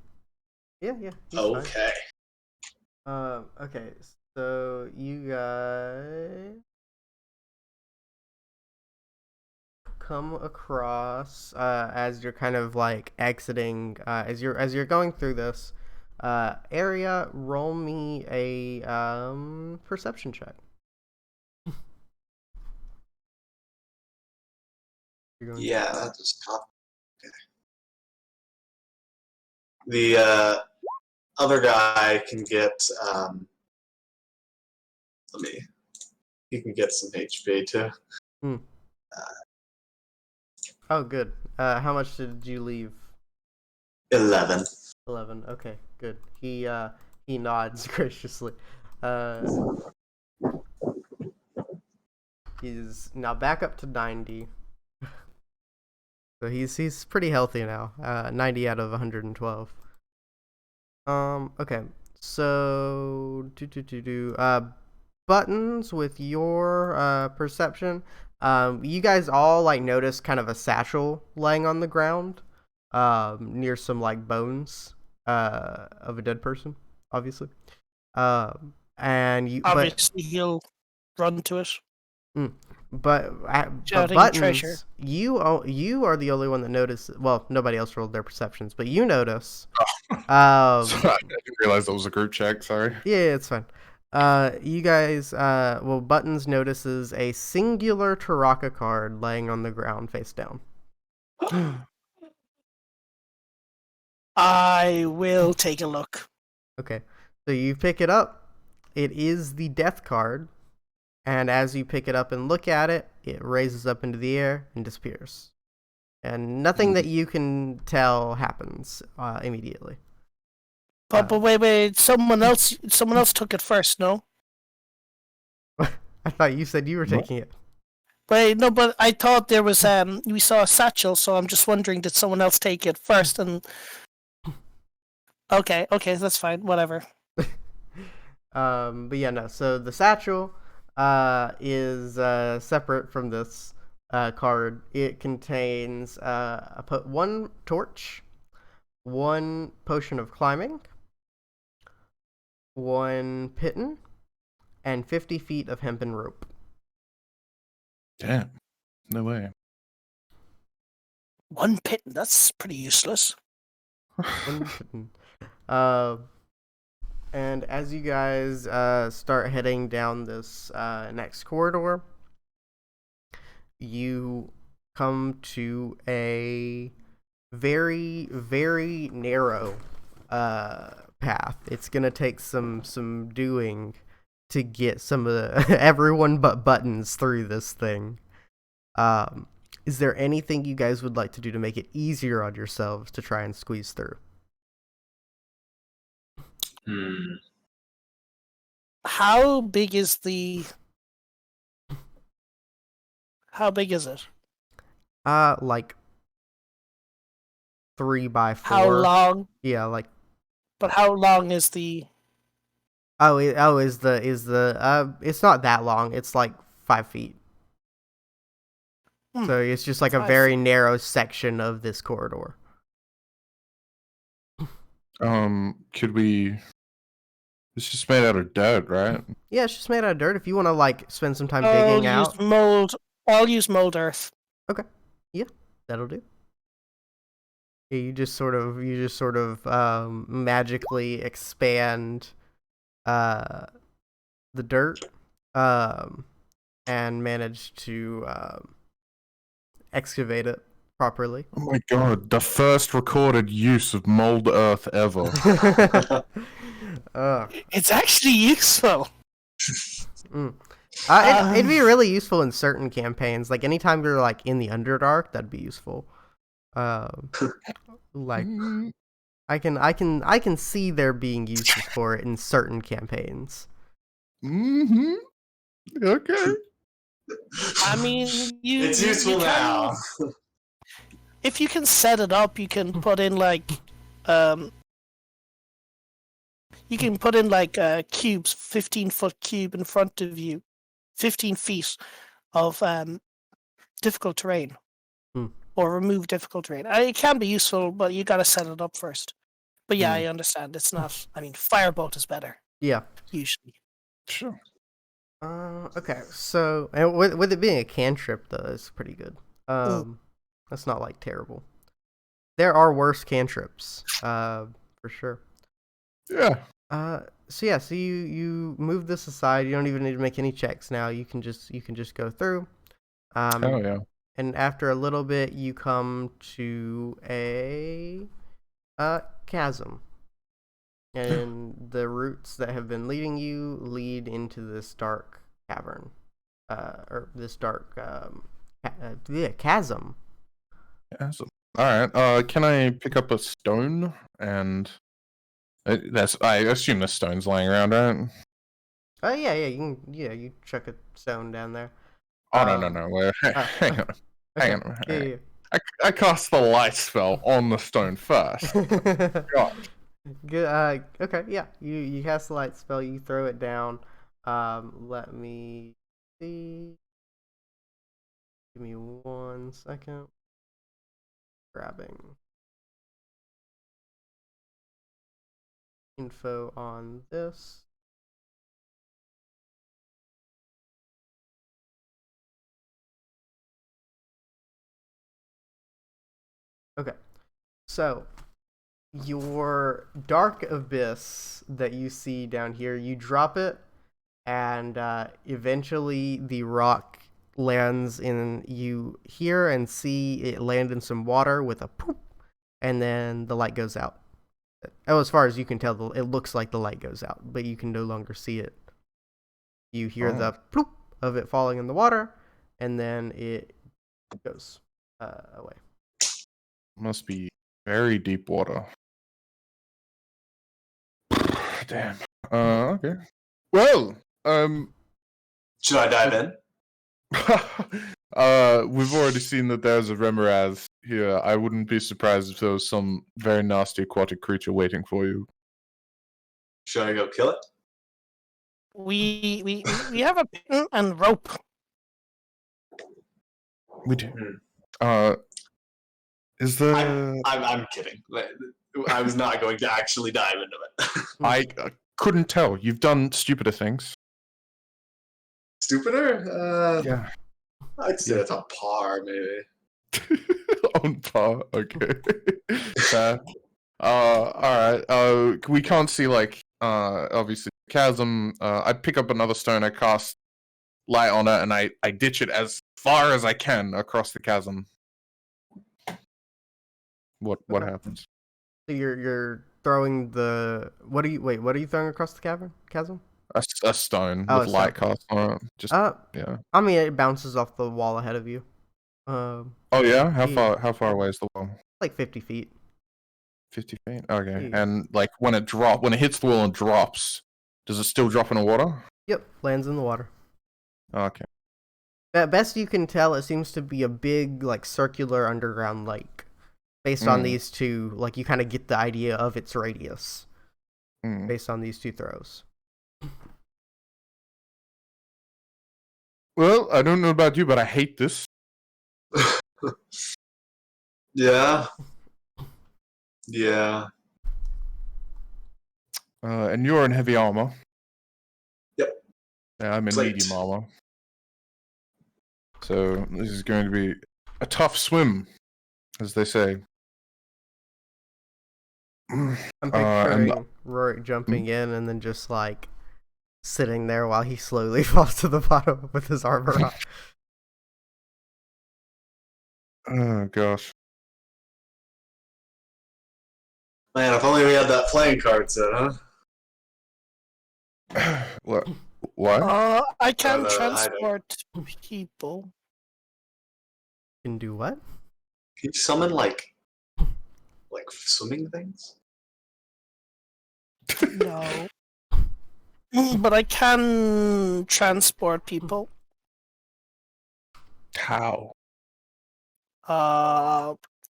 Speaker 2: Yeah, he's fine.
Speaker 1: Okay.
Speaker 2: Okay, so you guys come across as you're kind of like exiting as you're going through this area. Roll me a perception check.
Speaker 1: Yeah, that just caught. Okay. The other guy can get. He can get some HP too.
Speaker 2: Oh, good. How much did you leave?
Speaker 1: 11.
Speaker 2: 11. Okay, good. He nods graciously. He's now back up to 90. So he's pretty healthy now. 90 out of 112. Okay. So Buttons with your perception. You guys all like notice kind of a satchel laying on the ground near some like bones of a dead person, obviously. And you
Speaker 3: Obviously, he'll run to it.
Speaker 2: but
Speaker 3: Shouting
Speaker 2: Buttons,
Speaker 3: treasure.
Speaker 2: you are the only one that noticed. Well, nobody else rolled their perceptions, but you notice.
Speaker 4: Sorry, I didn't realize that was a group check. Sorry.
Speaker 2: Yeah, it's fine. You guys, Buttons notices a singular Taraka card laying on the ground face down.
Speaker 3: I will take a look.
Speaker 2: Okay, so you pick it up. It is the death card, and as you pick it up and look at it, it raises up into the air and disappears. And nothing that you can tell happens immediately.
Speaker 3: But wait, someone else took it first, no?
Speaker 2: I thought you said you were taking it.
Speaker 3: Wait, no, but I thought there was we saw a satchel, so I'm just wondering, did someone else take it first? And okay, that's fine, whatever.
Speaker 2: But yeah, no. So the satchel is separate from this card. It contains one torch, one potion of climbing, one piton, and 50 feet of hempen rope.
Speaker 4: Damn. No way.
Speaker 3: One pit, that's pretty useless.
Speaker 2: One piton. And as you guys start heading down this next corridor, you come to a very, very narrow path. It's gonna take some doing to get some of the everyone but Buttons through this thing. Is there anything you guys would like to do to make it easier on yourselves to try and squeeze through?
Speaker 3: How big is How big is it?
Speaker 2: Like 3 by 4.
Speaker 3: How long?
Speaker 2: Yeah, like.
Speaker 3: But how long is the?
Speaker 2: Is the it's not that long. It's like 5 feet. So it's just like a
Speaker 3: 5
Speaker 2: very narrow section of this corridor.
Speaker 4: Could we? It's just made out of dirt, right?
Speaker 2: Yeah, it's just made out of dirt. If you want to like spend some time digging out,
Speaker 3: I'll use mold earth.
Speaker 2: Okay, yeah, that'll do. Yeah, you just sort of magically expand the dirt and manage to excavate it properly.
Speaker 4: Oh my god, the first recorded use of mold earth ever.
Speaker 3: It's actually useful.
Speaker 2: It'd be really useful in certain campaigns. Like anytime you're like in the Underdark, that'd be useful. Like I can see there being uses for it in certain campaigns.
Speaker 4: Mm-hmm. Okay.
Speaker 3: I mean,
Speaker 1: it's useful now.
Speaker 3: If you can set it up, you can put in like cubes, 15-foot cube in front of you, 15 feet of difficult terrain, or remove difficult terrain. It can be useful, but you got to set it up first. But yeah, I understand. It's not. I mean, firebolt is better.
Speaker 2: Yeah,
Speaker 3: usually.
Speaker 4: Sure.
Speaker 2: Okay, so and with it being a cantrip, though, it's pretty good. That's not like terrible. There are worse cantrips, for sure.
Speaker 4: Yeah.
Speaker 2: So you move this aside. You don't even need to make any checks now. You can just go through.
Speaker 4: Oh yeah.
Speaker 2: And after a little bit, you come to a chasm. And the routes that have been leading you lead into this dark cavern, or this dark chasm.
Speaker 4: Awesome. All right. Can I pick up a stone and? I assume the stone's lying around, right?
Speaker 2: Oh yeah, you chuck a stone down there.
Speaker 4: Oh no! Wait, hang on.
Speaker 2: Yeah.
Speaker 4: I cast the light spell on the stone first. God.
Speaker 2: Good. Okay. Yeah. You cast the light spell. You throw it down. Let me see. Give me 1 second. Grabbing info on this. Okay. So your dark abyss that you see down here, you drop it, and eventually the rock lands in. You hear and see it land in some water with a poop, and then the light goes out. Oh, as far as you can tell, it looks like the light goes out, but you can no longer see it. You hear the poop of it falling in the water, and then it goes away.
Speaker 4: Must be very deep water. Damn. Okay. Well,
Speaker 1: should I dive in?
Speaker 4: We've already seen that there's a Remoraz here. I wouldn't be surprised if there was some very nasty aquatic creature waiting for you.
Speaker 1: Should I go kill it?
Speaker 3: We have a pin and rope.
Speaker 4: We do. Is the
Speaker 1: I'm kidding. I was not going to actually dive into it.
Speaker 4: I couldn't tell. You've done stupider things.
Speaker 1: Stupider?
Speaker 4: Yeah.
Speaker 1: I'd say it's on par, maybe.
Speaker 4: On par. Okay. Fair. All right. We can't see like obviously chasm. I pick up another stone. I cast light on it, and I ditch it as far as I can across the chasm. What
Speaker 2: Okay.
Speaker 4: happens?
Speaker 2: So you're throwing the what are you throwing across the chasm?
Speaker 4: A stone
Speaker 2: Oh,
Speaker 4: with
Speaker 2: a
Speaker 4: light
Speaker 2: stone.
Speaker 4: cast on it. Just yeah.
Speaker 2: I mean it bounces off the wall ahead of you.
Speaker 4: Oh yeah, how
Speaker 2: yeah.
Speaker 4: far away is the wall?
Speaker 2: Like 50 feet.
Speaker 4: 50 feet. Okay,
Speaker 2: Yeah.
Speaker 4: and like when it hits the wall and drops, does it still drop in the water?
Speaker 2: Yep, lands in the water.
Speaker 4: Okay.
Speaker 2: At best you can tell, it seems to be a big, like, circular underground lake. Based on these two, like, you kind of get the idea of its radius. Based on these two throws.
Speaker 4: Well, I don't know about you, but I hate this.
Speaker 1: Yeah. Yeah.
Speaker 4: And you're in heavy armor.
Speaker 1: Yep.
Speaker 4: Yeah, I'm in
Speaker 1: Plate.
Speaker 4: medium armor. So this is going to be a tough swim, as they say.
Speaker 2: I'm picturing Rorik jumping in and then just, like, sitting there while he slowly falls to the bottom with his armor on.
Speaker 4: Oh gosh.
Speaker 1: Man, if only we had that playing card set, huh?
Speaker 4: What? What?
Speaker 3: I can
Speaker 1: the
Speaker 3: transport people.
Speaker 2: Can do what?
Speaker 1: Can you summon like swimming things?
Speaker 3: No. But I can transport people.
Speaker 4: How?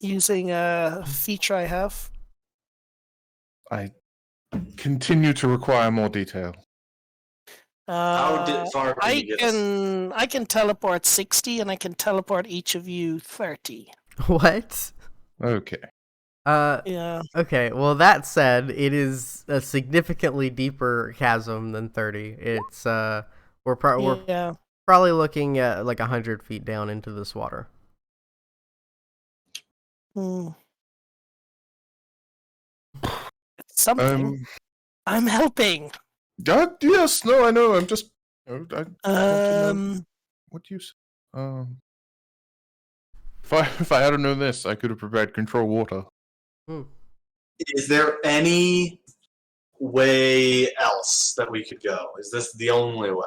Speaker 3: Using a feature I have.
Speaker 4: I continue to require more detail.
Speaker 1: How far can you get us?
Speaker 3: I can teleport 60 and I can teleport each of you 30.
Speaker 2: What?
Speaker 4: Okay.
Speaker 3: Yeah.
Speaker 2: Okay, well that said, it is a significantly deeper chasm than 30. It's we're probably looking at like 100 feet down into this water.
Speaker 3: It's something. I'm helping.
Speaker 4: Yes, no, I know. I'm just. I want to know what you. If I hadn't known this, I could have prepared control water.
Speaker 1: Is there any way else that we could go? Is this the only way?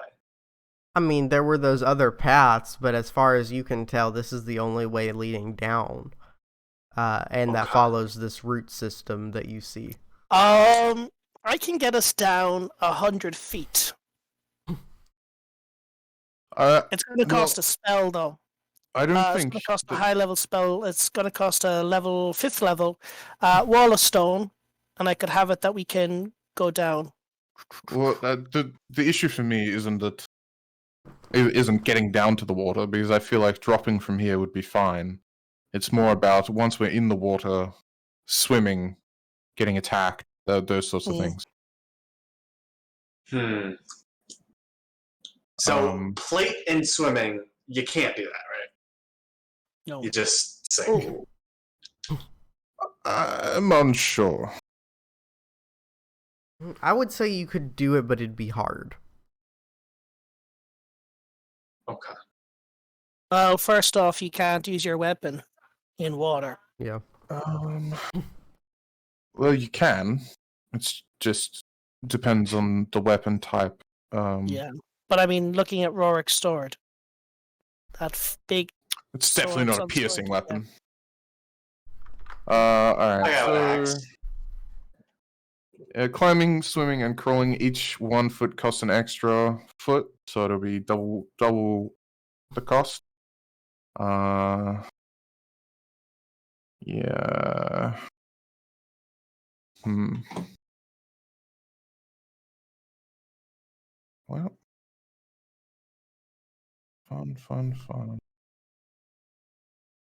Speaker 2: I mean, there were those other paths, but as far as you can tell, this is the only way leading down. And that follows this root system that you see.
Speaker 3: I can get us down 100 feet. It's going to cost a spell, though.
Speaker 4: I don't think
Speaker 3: it's going to cost a high-level spell. It's going to cost a 5th level wall of stone, and I could have it that we can go down.
Speaker 4: Well, the issue for me isn't getting down to the water, because I feel like dropping from here would be fine. It's more about once we're in the water, swimming, getting attacked, those sorts of things.
Speaker 1: So plate and swimming, you can't do that, right?
Speaker 3: No.
Speaker 1: You just sink.
Speaker 4: I'm unsure.
Speaker 2: I would say you could do it, but it'd be hard.
Speaker 1: Okay.
Speaker 3: Well, first off, you can't use your weapon in water.
Speaker 2: Yeah.
Speaker 4: Well, you can. It's just depends on the weapon type.
Speaker 3: Yeah, but I mean, looking at Rorik's sword, that big.
Speaker 4: It's definitely not a piercing weapon.
Speaker 1: I
Speaker 4: Alright,
Speaker 1: got an axe.
Speaker 4: Climbing, swimming, and crawling, each 1 foot costs an extra foot, so it'll be double the cost. Yeah. Well, fun.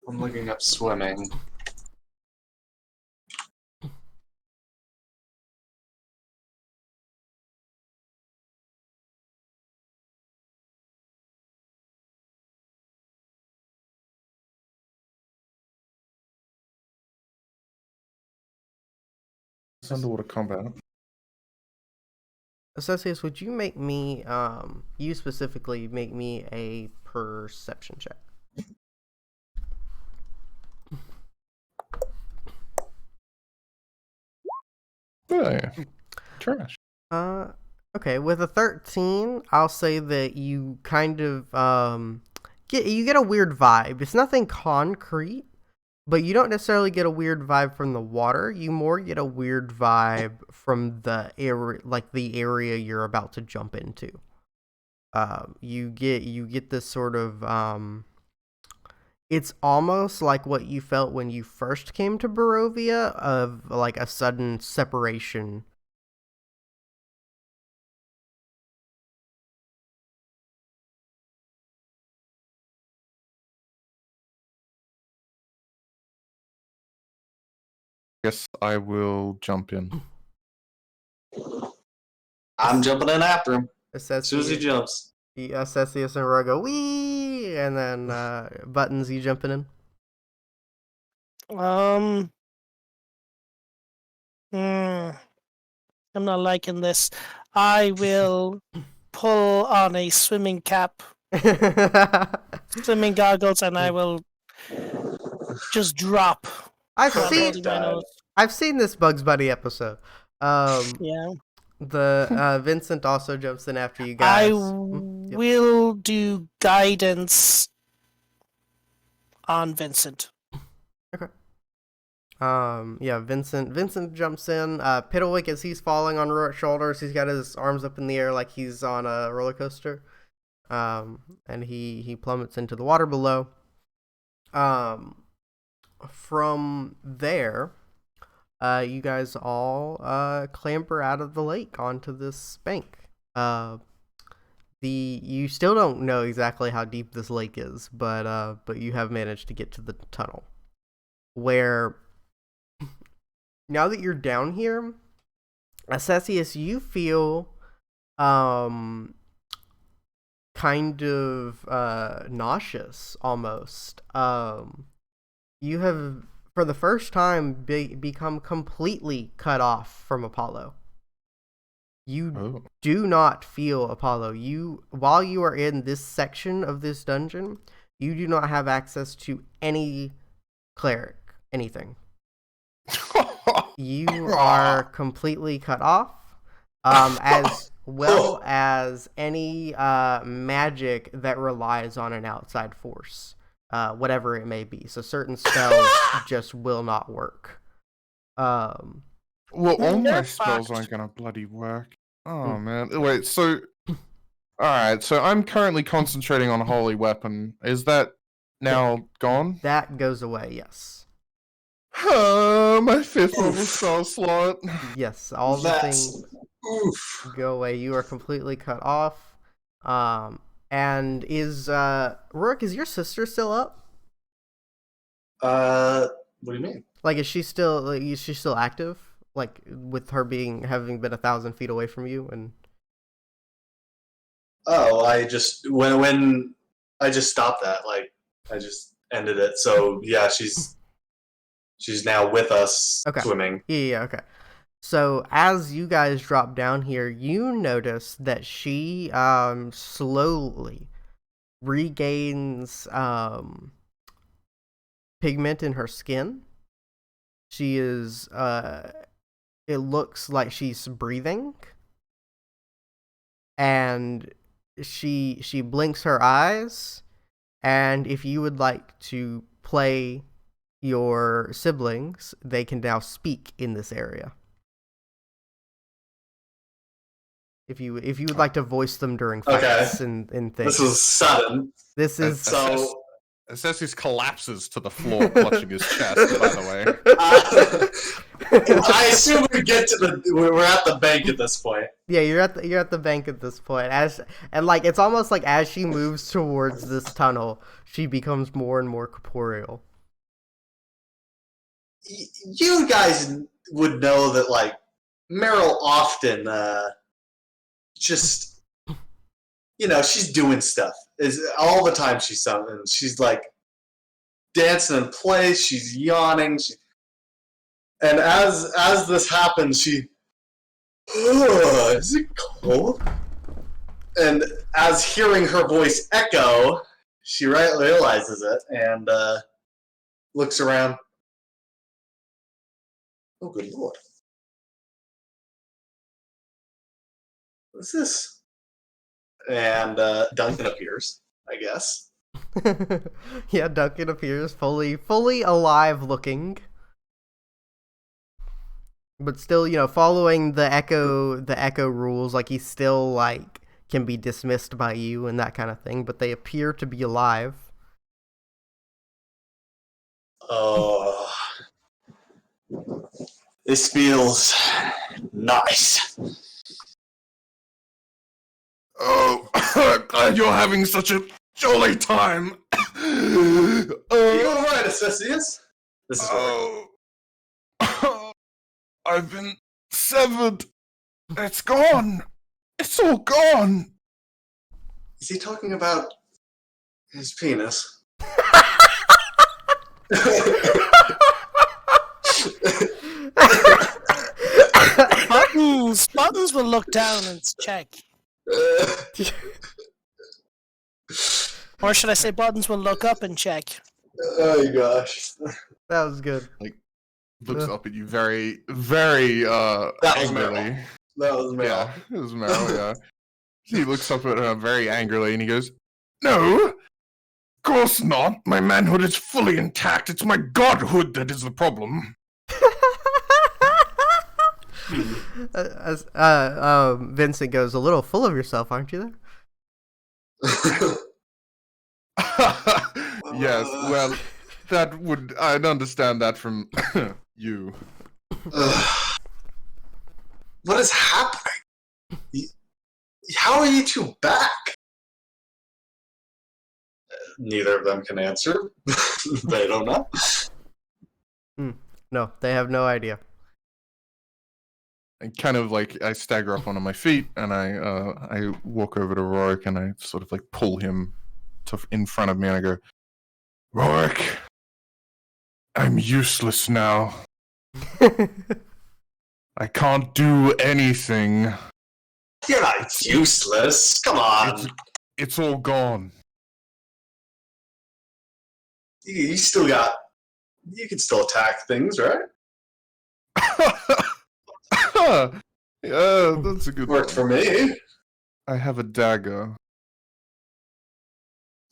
Speaker 1: I'm looking up swimming.
Speaker 4: It's underwater combat.
Speaker 2: Associates, would you make me, you specifically, make me a perception check?
Speaker 4: Yeah. Trash.
Speaker 2: Okay, with a 13, I'll say that you kind of get a weird vibe. It's nothing concrete, but you don't necessarily get a weird vibe from the water. You more get a weird vibe from the area, like the area you're about to jump into. You get this sort of it's almost like what you felt when you first came to Barovia, of like a sudden separation.
Speaker 4: Guess I will jump in.
Speaker 1: I'm jumping in after him as soon as he
Speaker 2: Assessius,
Speaker 1: jumps.
Speaker 2: Assessius and Roy go, wee! And then Buttons, you jumping in?
Speaker 3: I'm not liking this. I will pull on a swimming cap, swimming goggles, and I will just drop.
Speaker 2: I've
Speaker 3: while
Speaker 2: seen
Speaker 3: holding my nose.
Speaker 2: I've seen this Bugs Bunny episode.
Speaker 3: Yeah.
Speaker 2: The Vincent also jumps in after you
Speaker 3: I
Speaker 2: guys.
Speaker 3: will do guidance on Vincent.
Speaker 2: Okay. Yeah, Vincent jumps in. Piddlewick, as he's falling on Roark's shoulders, he's got his arms up in the air like he's on a roller coaster. And he plummets into the water below. From there, you guys all clamber out of the lake onto this bank. You still don't know exactly how deep this lake is, but you have managed to get to the tunnel. Where now that you're down here, Assessius, you feel kind of nauseous almost. You have, for the first time, become completely cut off from Apollo. You do not feel Apollo. While you are in this section of this dungeon, you do not have access to any cleric, anything. You are completely cut off, as well as any magic that relies on an outside force, whatever it may be. So certain spells just will not work.
Speaker 4: Well, all my spells aren't gonna bloody work. Oh man! Wait, so all right, so I'm currently concentrating on a holy weapon. Is that now gone?
Speaker 2: That goes away. Yes.
Speaker 4: My 5th level spell slot.
Speaker 2: Yes, all the things go away. You are completely cut off. And is Rourke, is your sister still up?
Speaker 1: What do you mean?
Speaker 2: Like, is she still active? Like, with her having been 1,000 feet away from you, and
Speaker 1: I just when I just stopped that, like I just ended it. So yeah, she's now with us swimming.
Speaker 2: Yeah, okay. So as you guys drop down here, you notice that she slowly regains pigment in her skin. She is it looks like she's breathing, and she blinks her eyes, and if you would like to play your siblings, they can now speak in this area. If you would like to voice them during fights and things.
Speaker 1: This was sudden.
Speaker 2: This is
Speaker 1: so.
Speaker 4: Assessius collapses to the floor, clutching his chest. By the way,
Speaker 1: I assume we're at the bank at this point.
Speaker 2: Yeah, you're at the bank at this point. It's almost like as she moves towards this tunnel, she becomes more and more corporeal.
Speaker 1: You guys would know that, like, Meryl often just, she's doing stuff. All the time she's something. She's like dancing in place. She's yawning. And as this happens, she Is it cold? And as hearing her voice echo, she realizes it and looks around. Oh, good lord. What's this? And Duncan appears, I guess.
Speaker 2: Yeah, Duncan appears fully alive looking. But still, following the echo rules, like he's still like can be dismissed by you and that kind of thing, but they appear to be alive.
Speaker 1: Oh, this feels nice.
Speaker 4: Oh, glad you're having such a jolly time.
Speaker 1: You doing right, Assessius? This is
Speaker 4: Oh, I've been severed. It's gone. It's all gone.
Speaker 1: Is he talking about his penis?
Speaker 3: Buttons will look down and check. Or should I say Buttons will look up and check?
Speaker 1: Oh my gosh.
Speaker 2: That was good.
Speaker 4: Looks up at you very, very
Speaker 1: That was
Speaker 4: angrily.
Speaker 1: That was Meryl.
Speaker 4: Yeah, it was Meryl, yeah. He looks up at her very angrily and he goes, "No, of course not. My manhood is fully intact. It's my godhood that is the problem."
Speaker 2: Vincent goes, "A little full of yourself, aren't you there?"
Speaker 4: Yes, well, I'd understand that from you.
Speaker 1: What is happening? How are you two back? Neither of them can answer. They don't know.
Speaker 2: No, they have no idea.
Speaker 4: And kind of like I stagger up onto my feet and I walk over to Rorik and I sort of like pull him in front of me and I go, "Rorik, I'm useless now. I can't do anything.
Speaker 1: You're not useless. Come on.
Speaker 4: It's all gone."
Speaker 1: You still got... You can still attack things, right?
Speaker 4: Yeah, that's a good
Speaker 1: Worked
Speaker 4: one.
Speaker 1: for me.
Speaker 4: I have a dagger.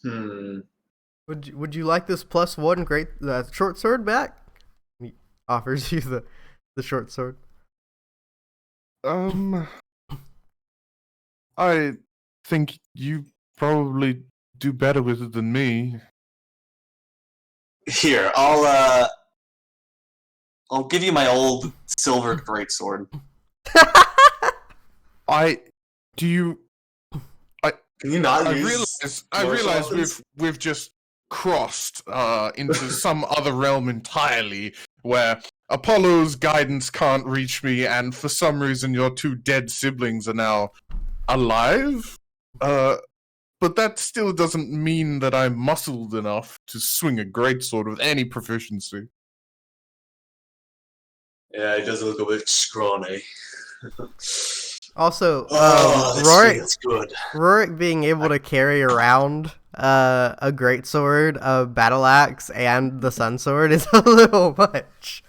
Speaker 2: Would you like this +1 great short sword back? He offers you the short sword.
Speaker 4: I think you probably do better with it than me.
Speaker 1: Here, I'll give you my old silver greatsword. Can you not use...
Speaker 4: I
Speaker 1: more
Speaker 4: realize
Speaker 1: weapons?
Speaker 4: we've just crossed into some other realm entirely where Apollo's guidance can't reach me, and for some reason your two dead siblings are now alive. But that still doesn't mean that I'm muscled enough to swing a greatsword with any proficiency.
Speaker 1: Yeah, he does look a bit scrawny.
Speaker 2: Also,
Speaker 1: this feels good.
Speaker 2: Rorik being able to carry around a greatsword, a battle axe, and the sun sword is a little much.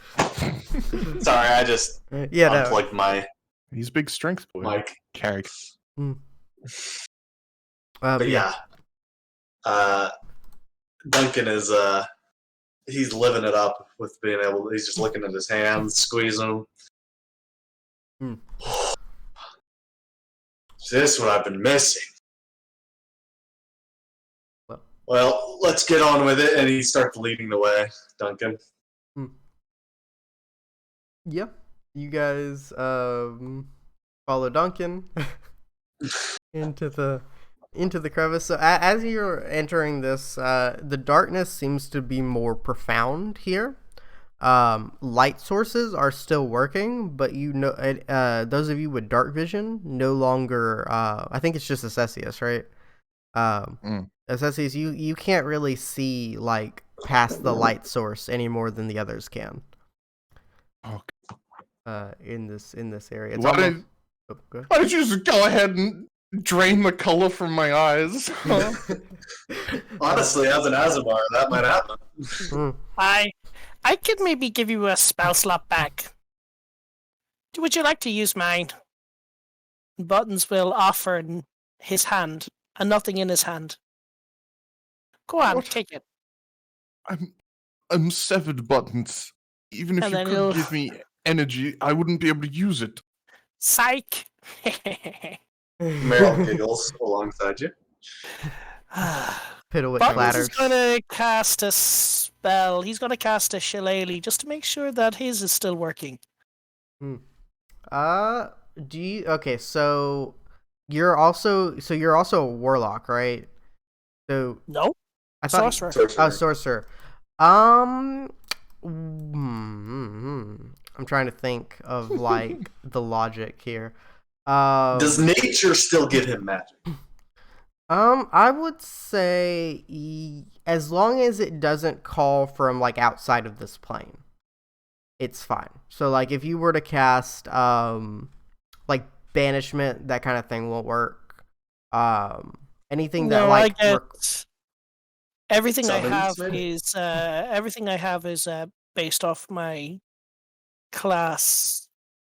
Speaker 1: Sorry, I just unplugged my
Speaker 4: He's a big strength boy.
Speaker 1: mic.
Speaker 4: Carry.
Speaker 1: But yeah. Duncan is he's living it up with being able to, he's just looking at his hands, squeezing them. Is this what I've been missing? Well, let's get on with it, and he starts leading the way, Duncan.
Speaker 2: Yep. You guys follow Duncan into the crevice. So as you're entering this, the darkness seems to be more profound here. Light sources are still working, but those of you with dark vision no longer. I think it's just Assessius, right? Assessius, you can't really see like past the light source any more than the others can.
Speaker 4: Okay.
Speaker 2: In this area, Oh, good.
Speaker 4: Why don't you just go ahead and drain the color from my eyes?
Speaker 1: Honestly, as an Azamar, that might happen.
Speaker 2: Hmm.
Speaker 3: I could maybe give you a spell slot back. Would you like to use mine? Buttons will offer his hand, and nothing in his hand. Go on,
Speaker 4: What?
Speaker 3: take it.
Speaker 4: I'm severed, Buttons. Even if
Speaker 3: And
Speaker 4: you
Speaker 3: then
Speaker 4: could
Speaker 3: he'll-
Speaker 4: give me energy, I wouldn't be able to use it.
Speaker 3: Psych!
Speaker 1: Meryl giggles alongside you.
Speaker 2: Piddlewick
Speaker 3: Buttons
Speaker 2: clatters.
Speaker 3: is gonna cast a spell. He's gonna cast a shillelagh just to make sure that his is still working.
Speaker 2: Do you okay? So you're also a warlock, right? So
Speaker 3: No,
Speaker 2: I thought
Speaker 3: sorcerer.
Speaker 2: Oh, sorcerer. I'm trying to think of like the logic here.
Speaker 1: Does nature still give him magic?
Speaker 2: I would say as long as it doesn't call from like outside of this plane, it's fine. So like if you were to cast like banishment, that kind of thing won't work. Anything that
Speaker 3: No,
Speaker 2: like
Speaker 3: I get everything I
Speaker 1: Summons,
Speaker 3: have
Speaker 1: maybe?
Speaker 3: is based off my class.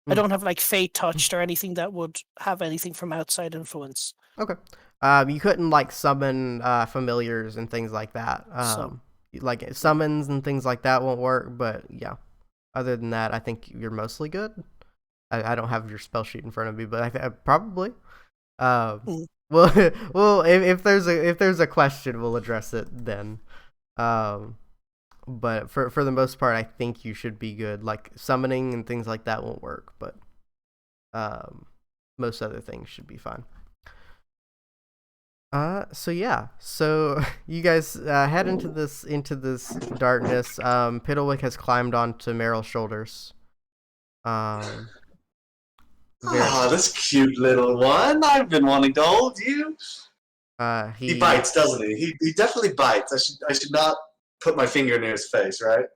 Speaker 3: I
Speaker 2: Hmm.
Speaker 3: don't have like fate touched or anything that would have anything from outside influence.
Speaker 2: Okay. You couldn't like summon familiars and things like that.
Speaker 3: So-
Speaker 2: Like summons and things like that won't work. But yeah, other than that, I think you're mostly good. I don't have your spell sheet in front of me, but I probably.
Speaker 3: Mm.
Speaker 2: Well, if there's a question, we'll address it then. But for the most part, I think you should be good. Like summoning and things like that won't work, but most other things should be fine. So yeah, so you guys head into this darkness. Piddlewick has climbed onto Meryl's shoulders.
Speaker 1: Ah, this cute little one. I've been wanting to hold you. He bites, doesn't he? He definitely bites. I should not put my finger near his face, right?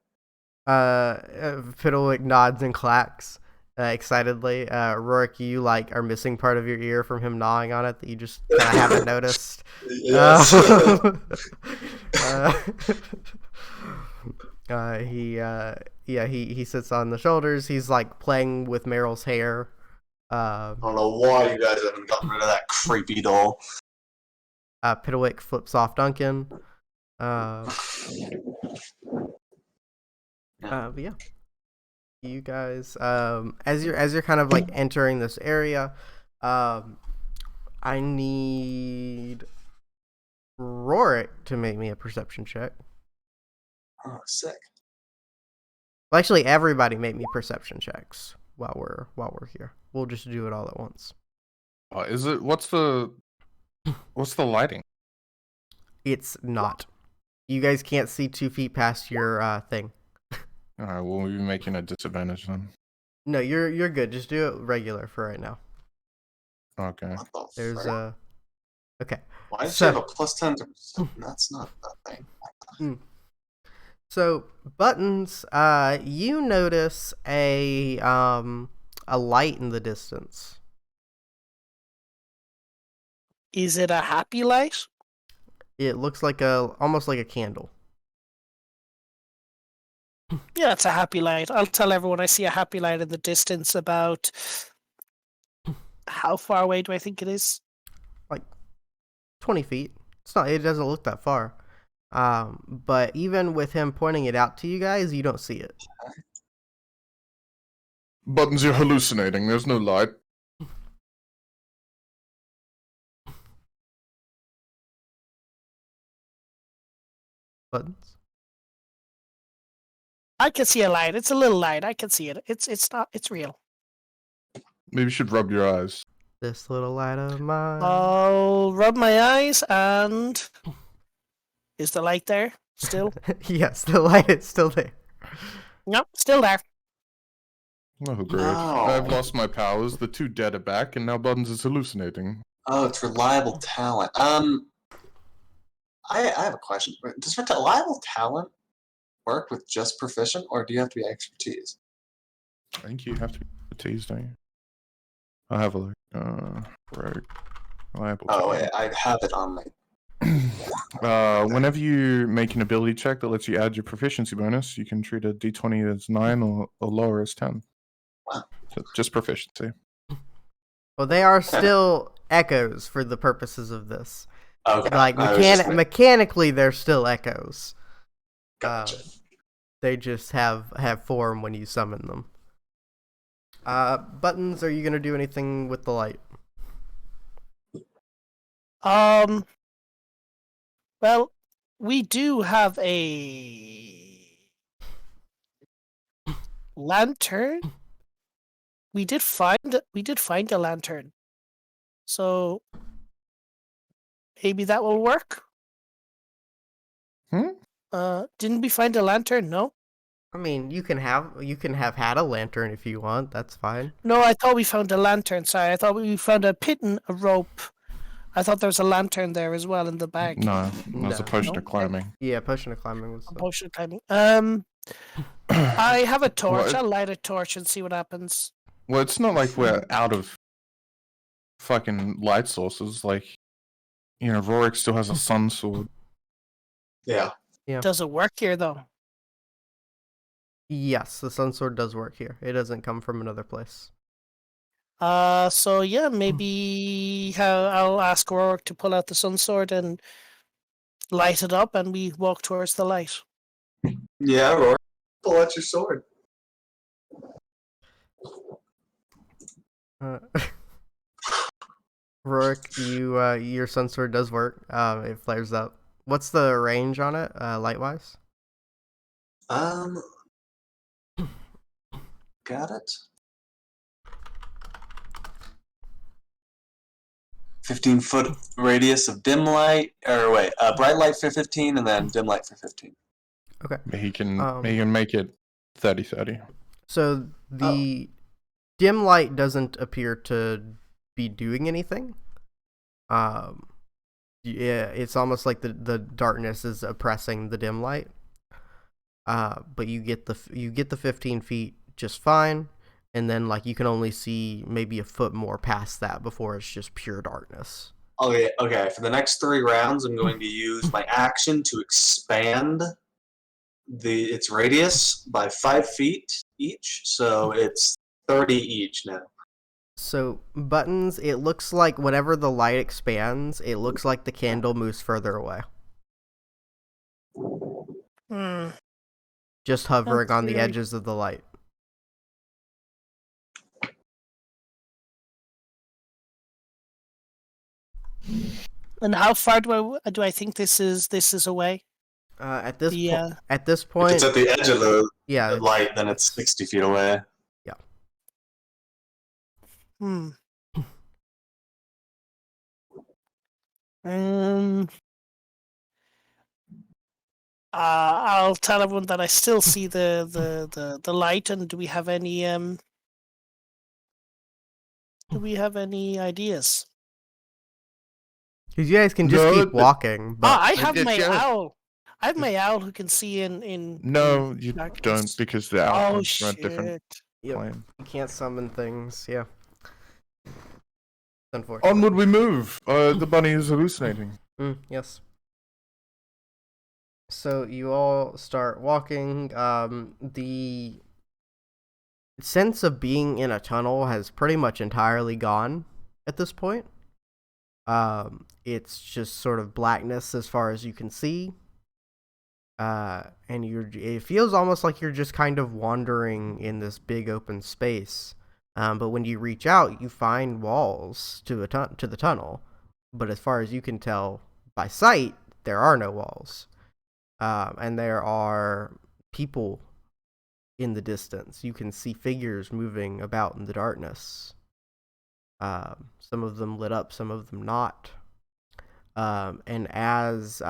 Speaker 2: Piddlewick nods and clacks excitedly. Rorik, you like are missing part of your ear from him gnawing on it that you just kind of haven't noticed.
Speaker 1: Yes.
Speaker 2: He sits on the shoulders. He's like playing with Meryl's hair.
Speaker 1: I don't know why you guys haven't gotten rid of that creepy doll.
Speaker 2: Piddlewick flips off Duncan. But yeah, you guys, as you're kind of like entering this area, I need Rorik to make me a perception check.
Speaker 1: Oh, sick.
Speaker 2: Well, actually, everybody make me perception checks while we're here. We'll just do it all at once.
Speaker 4: Is it? What's the lighting?
Speaker 2: It's not. You guys can't see 2 feet past your thing.
Speaker 4: All right, we'll be making a disadvantage then.
Speaker 2: No, you're good. Just do it regular for right now.
Speaker 4: Okay.
Speaker 1: What the
Speaker 2: There's
Speaker 1: frick?
Speaker 2: okay.
Speaker 1: Why does
Speaker 2: so-
Speaker 1: she have a +10 to perception? That's not a thing.
Speaker 2: So Buttons, you notice a light in the distance.
Speaker 3: Is it a happy light?
Speaker 2: It looks like almost like a candle.
Speaker 3: Yeah, it's a happy light. I'll tell everyone I see a happy light in the distance. About how far away do I think it is?
Speaker 2: Like 20 feet. It doesn't look that far. But even with him pointing it out to you guys, you don't see it.
Speaker 4: Buttons, you're hallucinating. There's no light.
Speaker 2: Buttons.
Speaker 3: I can see a light. It's a little light. I can see it. It's not. It's real.
Speaker 4: Maybe you should rub your eyes.
Speaker 2: This little light of mine.
Speaker 3: I'll rub my eyes and is the light there still?
Speaker 2: Yes, the light is still there.
Speaker 3: Nope, still there.
Speaker 4: Oh, great.
Speaker 1: No.
Speaker 4: I've lost my powers. The 2 dead are back, and now Buttons is hallucinating.
Speaker 1: Oh, it's reliable talent. I have a question. Does reliable talent work with just proficient, or do you have to be expertise?
Speaker 4: I think you have to be teased, don't you? I'll have a look. Rogue. Reliable
Speaker 1: Oh,
Speaker 4: target.
Speaker 1: wait, I have it on my...
Speaker 4: Whenever you make an ability check that lets you add your proficiency bonus, you can treat a d20 as 9 or lower as 10.
Speaker 1: Wow.
Speaker 4: So just proficiency.
Speaker 2: Well, they are still echoes for the purposes of this.
Speaker 1: Okay.
Speaker 2: Like mechanically, they're still echoes.
Speaker 1: Gotcha.
Speaker 2: They just have form when you summon them. Buttons, are you gonna do anything with the light?
Speaker 3: Well, we do have a lantern. We did find a lantern. So maybe that will work. Didn't we find a lantern? No.
Speaker 2: I mean, you can have had a lantern if you want. That's fine.
Speaker 3: No, I thought we found a lantern. Sorry, I thought we found a pitten, a rope. I thought there was a lantern there as well in the bag.
Speaker 4: No, that's a potion of climbing.
Speaker 2: Yeah, potion of climbing was.
Speaker 3: A potion of climbing. I have a torch. I'll light a torch and see what happens.
Speaker 4: Well, it's not like we're out of fucking light sources. Like, Rorik still has a sun sword.
Speaker 1: Yeah.
Speaker 3: Does it work here though?
Speaker 2: Yes, the sun sword does work here. It doesn't come from another place.
Speaker 3: So yeah, maybe I'll ask Rorik to pull out the sun sword and light it up, and we walk towards the light.
Speaker 1: Yeah, Rory, pull out your sword.
Speaker 2: Rorik, your sun sword does work. It flares up. What's the range on it, light-wise?
Speaker 1: Got it. 15-foot radius of dim light, or wait, bright light for 15, and then dim light for 15.
Speaker 2: Okay.
Speaker 4: He can make it 30-30.
Speaker 2: So the dim light doesn't appear to be doing anything. Yeah, it's almost like the darkness is oppressing the dim light. But you get the 15 feet just fine, and then like you can only see maybe a foot more past that before it's just pure darkness.
Speaker 1: Okay. For the next 3 rounds, I'm going to use my action to expand its radius by 5 feet each, so it's 30 each now.
Speaker 2: So buttons, it looks like whenever the light expands, it looks like the candle moves further away. Just hovering
Speaker 3: That's
Speaker 2: on the
Speaker 3: weird.
Speaker 2: edges of the light.
Speaker 3: And how far do I think this is away?
Speaker 2: At this point,
Speaker 1: If it's at the edge of the
Speaker 2: yeah,
Speaker 1: light, then it's 60 feet away.
Speaker 2: Yeah.
Speaker 3: I'll tell everyone that I still see the light. And do we have any ideas?
Speaker 2: Because you guys can just keep walking. But
Speaker 3: I have my owl. I have my owl who can see in
Speaker 4: No, you
Speaker 3: darkness.
Speaker 4: don't, because the owl comes from a
Speaker 3: shit.
Speaker 4: different
Speaker 2: Yep.
Speaker 4: plane.
Speaker 2: You can't summon things. Yeah. Unfortunately.
Speaker 4: Onward we move. The bunny is hallucinating.
Speaker 2: Yes. So you all start walking. The sense of being in a tunnel has pretty much entirely gone at this point. It's just sort of blackness as far as you can see. And it feels almost like you're just kind of wandering in this big open space. But when you reach out, you find walls to the tunnel. But as far as you can tell by sight, there are no walls. And there are people in the distance. You can see figures moving about in the darkness. Some of them lit up, some of them not. And as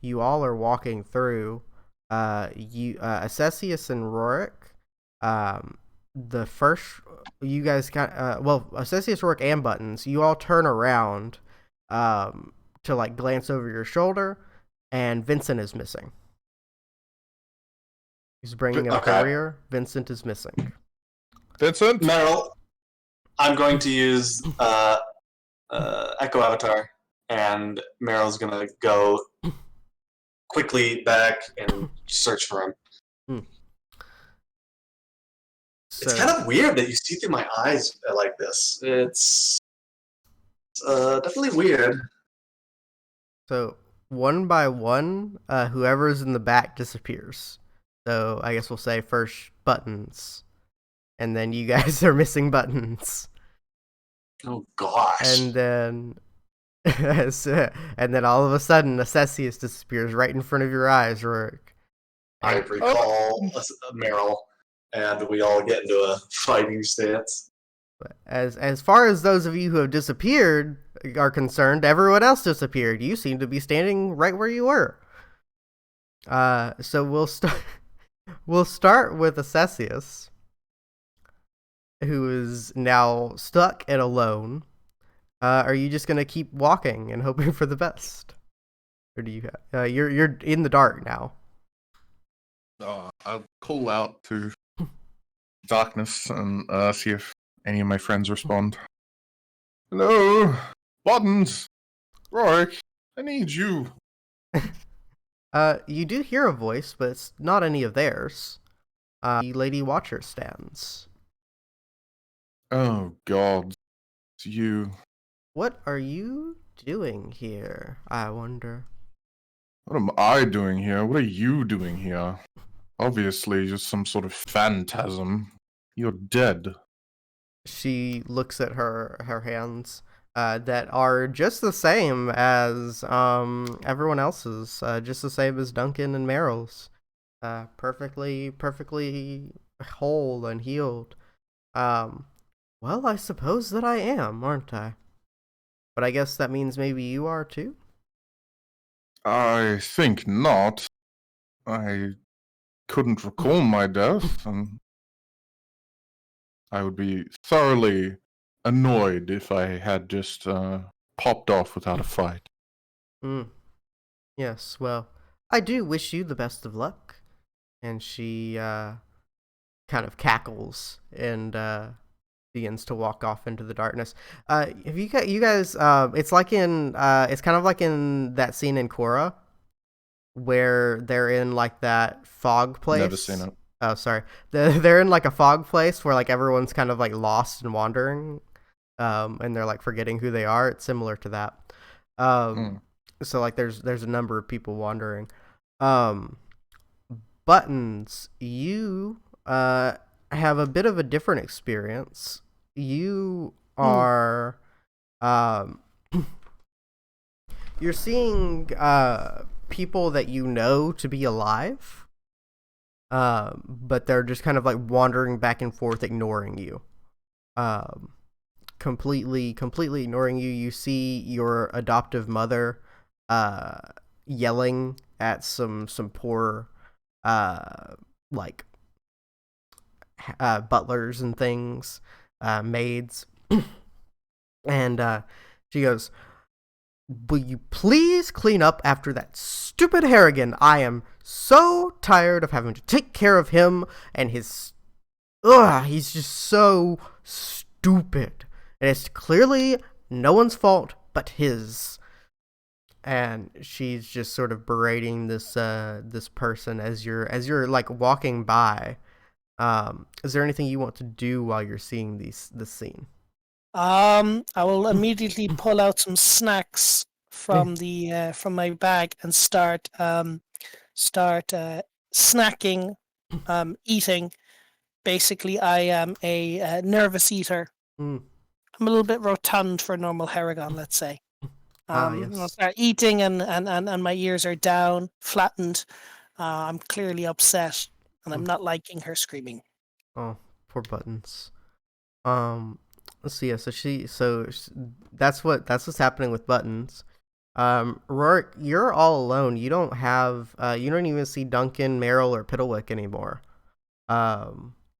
Speaker 2: you all are walking through, Assessius and Rorik, Assessius, Rorik, and Buttons, you all turn around to like glance over your shoulder, and Vincent is missing. He's bringing a courier. Vincent is missing.
Speaker 4: Vincent?
Speaker 1: Meryl, I'm going to use Echo Avatar, and Meryl's gonna go quickly back and search for him. It's
Speaker 2: So,
Speaker 1: kind of weird that you see through my eyes like this. It's definitely weird.
Speaker 2: so one by one, whoever's in the back disappears. So I guess we'll say first Buttons, and then you guys are missing Buttons,
Speaker 1: Oh gosh.
Speaker 2: and then and then all of a sudden, Assessius disappears right in front of your eyes, Rourke.
Speaker 1: I recall Meryl, and we all get into a fighting stance.
Speaker 2: As far as those of you who have disappeared are concerned, everyone else disappeared. You seem to be standing right where you were. So we'll start. We'll start with Assessius, who is now stuck and alone. Are you just gonna keep walking and hoping for the best, or do you? You're in the dark now.
Speaker 4: I'll call out to darkness and see if any of my friends respond. Hello, Buttons, Rorik, I need you.
Speaker 2: You do hear a voice, but it's not any of theirs. The Lady Watcher stands.
Speaker 4: Oh God, it's you.
Speaker 2: What are you doing here, I wonder?
Speaker 4: What am I doing here? What are you doing here? Obviously, just some sort of phantasm. You're dead.
Speaker 2: She looks at her hands, that are just the same as everyone else's, just the same as Duncan and Meryl's, perfectly whole and healed. Well, I suppose that I am, aren't I? But I guess that means maybe you are too?
Speaker 4: I think not. I couldn't recall my death, and I would be thoroughly annoyed if I had just popped off without a fight.
Speaker 2: Yes, well, I do wish you the best of luck. And she kind of cackles and begins to walk off into the darkness. Have you guys? It's like it's kind of like in that scene in Korra, where they're in like that fog place.
Speaker 4: Never seen it.
Speaker 2: Oh, sorry. They're in like a fog place where like everyone's kind of like lost and wandering, and they're like forgetting who they are. It's similar to that. So like there's a number of people wandering. Buttons, you have a bit of a different experience. You are you're seeing people that you know to be alive, but they're just kind of like wandering back and forth, ignoring you, completely ignoring you. You see your adoptive mother yelling at some poor like butlers and things, maids, and she goes, "Will you please clean up after that stupid Harrigan? I am so tired of having to take care of him and his... he's just so stupid. And it's clearly no one's fault but his." And she's just sort of berating this person as you're like walking by. Is there anything you want to do while you're seeing this scene?
Speaker 3: I will immediately pull out some snacks from my bag and start snacking, eating. Basically, I am a nervous eater. I'm a little bit rotund for a normal Harrigan, let's say.
Speaker 2: Yes.
Speaker 3: I'll start eating and my ears are down, flattened. I'm clearly upset, and I'm not liking her screaming.
Speaker 2: Oh, poor Buttons. Let's see. Yeah, so that's what's happening with Buttons. Rourke, you're all alone. You don't have you don't even see Duncan, Meryl, or Piddlewick anymore.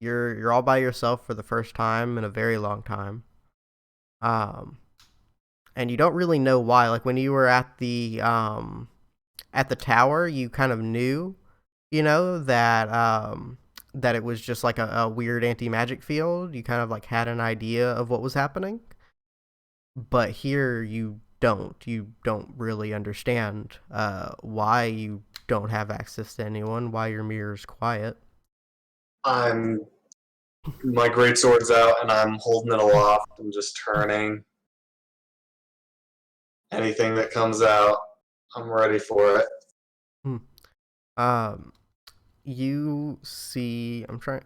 Speaker 2: You're all by yourself for the first time in a very long time. And you don't really know why. Like when you were at the tower, you kind of knew, that that it was just like a weird anti-magic field. You kind of like had an idea of what was happening. But here you don't. You don't really understand why you don't have access to anyone, why your mirror's quiet.
Speaker 1: My greatsword's out and I'm holding it aloft and just turning. Anything that comes out, I'm ready for it.
Speaker 2: Um, you see, I'm trying.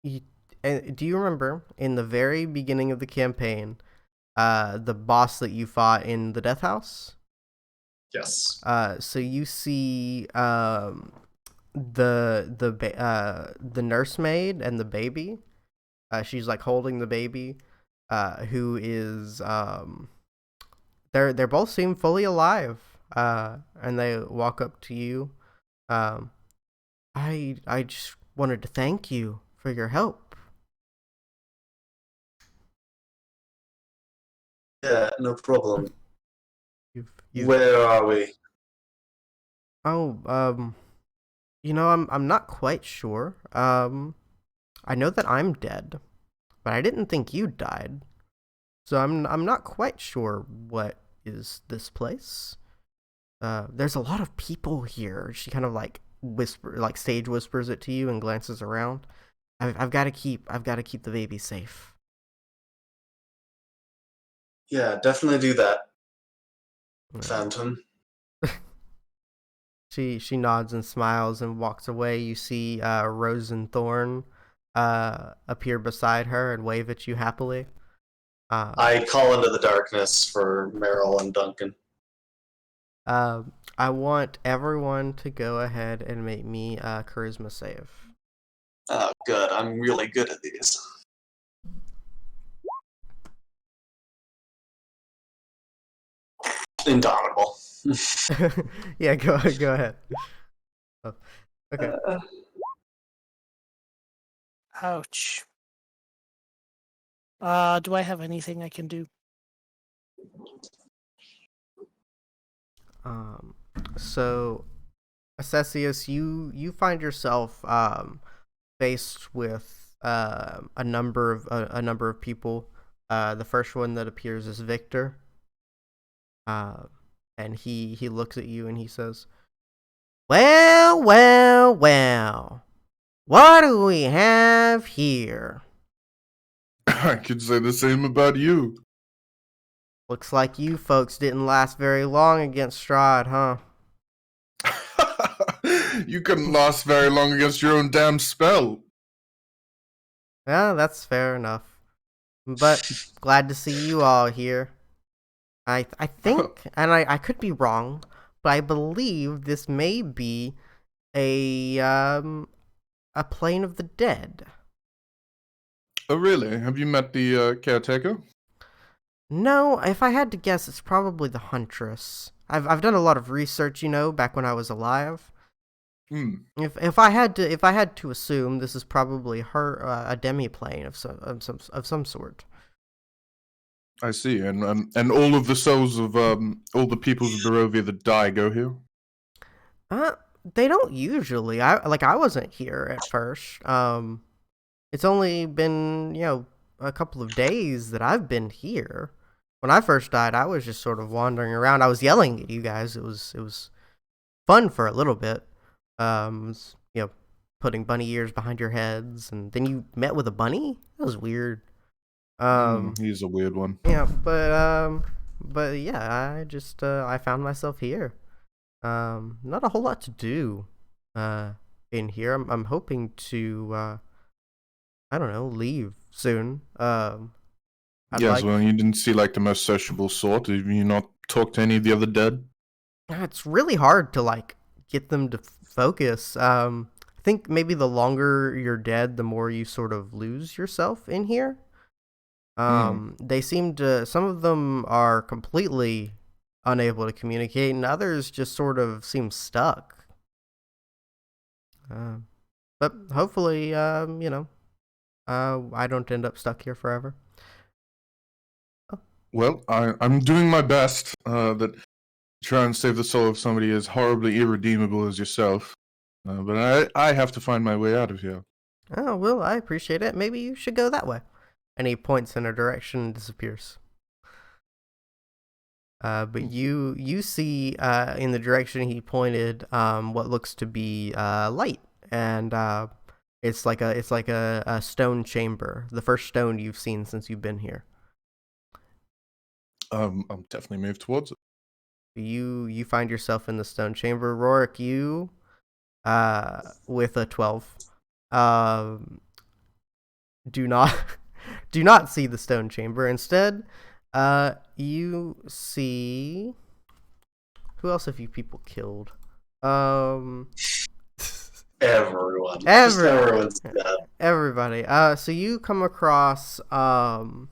Speaker 2: Do you remember in the very beginning of the campaign, the boss that you fought in the Death House?
Speaker 1: Yes.
Speaker 2: So you see, the nursemaid and the baby. She's like holding the baby, who is they're both seem fully alive. And they walk up to you. I just wanted to thank you for your help.
Speaker 1: Yeah, no problem.
Speaker 2: You've
Speaker 1: Where are we?
Speaker 2: Oh, I'm not quite sure. I know that I'm dead, but I didn't think you died. So I'm not quite sure what is this place. There's a lot of people here. She kind of like stage whispers it to you and glances around. I've got to keep the baby safe.
Speaker 1: Yeah, definitely do that, Phantom.
Speaker 2: She nods and smiles and walks away. You see Rose and Thorn appear beside her and wave at you happily.
Speaker 1: I call into the darkness for Meryl and Duncan.
Speaker 2: I want everyone to go ahead and make me a charisma save.
Speaker 1: Oh, good. I'm really good at these. Indomitable.
Speaker 2: Yeah, go ahead. Oh, okay.
Speaker 3: Ouch. Do I have anything I can do?
Speaker 2: So Assessius, you find yourself faced with a number of people. The first one that appears is Victor. And he looks at you and he says, "Well, well, well. What do we have here?
Speaker 4: I could say the same about you.
Speaker 2: Looks like you folks didn't last very long against Strahd, huh?"
Speaker 4: You couldn't last very long against your own damn spell.
Speaker 2: Yeah, that's fair enough. But glad to see you all here. I think, and I could be wrong, but I believe this may be a plane of the dead.
Speaker 4: Oh, really? Have you met the caretaker?
Speaker 2: No, if I had to guess, it's probably the Huntress. I've done a lot of research, back when I was alive. If I had to assume, this is probably her a demiplane of some sort.
Speaker 4: I see, and all of the souls of all the peoples of Barovia that die go here.
Speaker 2: They don't usually. I wasn't here at first. It's only been a couple of days that I've been here. When I first died, I was just sort of wandering around. I was yelling at you guys. It was fun for a little bit. Putting bunny ears behind your heads, and then you met with a bunny. That was weird.
Speaker 4: He's a weird one.
Speaker 2: Yeah, but yeah, I just I found myself here. Not a whole lot to do in here. I'm hoping to I don't know, leave soon.
Speaker 4: Yes, well, you didn't see like the most sociable sort. Have you not talked to any of the other dead?
Speaker 2: It's really hard to like get them to focus. I think maybe the longer you're dead, the more you sort of lose yourself in here. They seem to, some of them are completely unable to communicate, and others just sort of seem stuck. But hopefully, I don't end up stuck here forever.
Speaker 4: Well, I'm doing my best that try and save the soul of somebody as horribly irredeemable as yourself. But I have to find my way out of here.
Speaker 2: Oh, well, I appreciate it. Maybe you should go that way. And he points in a direction and disappears. But you see in the direction he pointed what looks to be light, and it's like a stone chamber, the first stone you've seen since you've been here.
Speaker 4: I'll definitely move towards it.
Speaker 2: You find yourself in the stone chamber. Rorik, you with a 12 do not do not see the stone chamber. Instead, you see, who else have you people killed?
Speaker 1: Everyone. Just everyone's dead.
Speaker 2: Everybody. So you come across the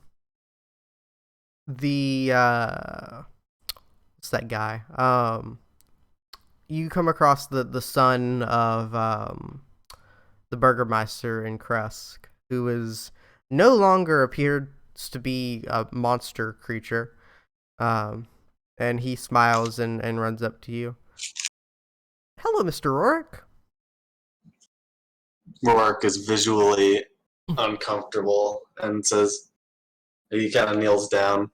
Speaker 2: what's that guy? You come across the son of the Burgermeister in Kresk, who is no longer appears to be a monster creature. And he smiles and runs up to you. Hello, Mr. Rorik.
Speaker 1: Rorik is visually uncomfortable and says, he kind of kneels down,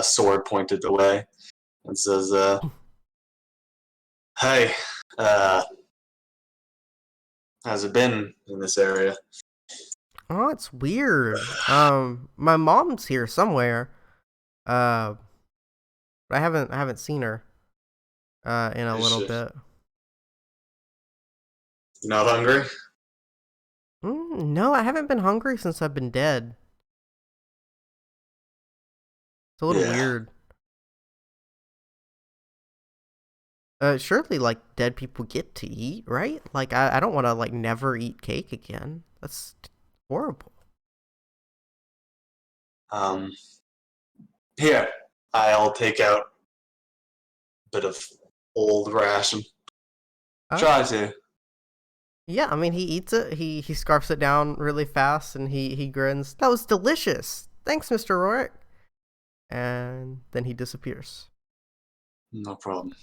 Speaker 1: sword pointed away, and says, hey, how's it been in this area?
Speaker 2: Oh, it's weird. My mom's here somewhere. But I haven't seen her in a little bit.
Speaker 1: You not hungry?
Speaker 2: No, I haven't been hungry since I've been dead. It's a little weird. Surely, like, dead people get to eat, right? Like, I don't want to, like, never eat cake again. That's horrible.
Speaker 1: Here, I'll take out a bit of old ration. Try to.
Speaker 2: Yeah, I mean, he eats it. He scarfs it down really fast, and he grins. That was delicious. Thanks, Mr. Rorik. And then he disappears.
Speaker 1: No problem.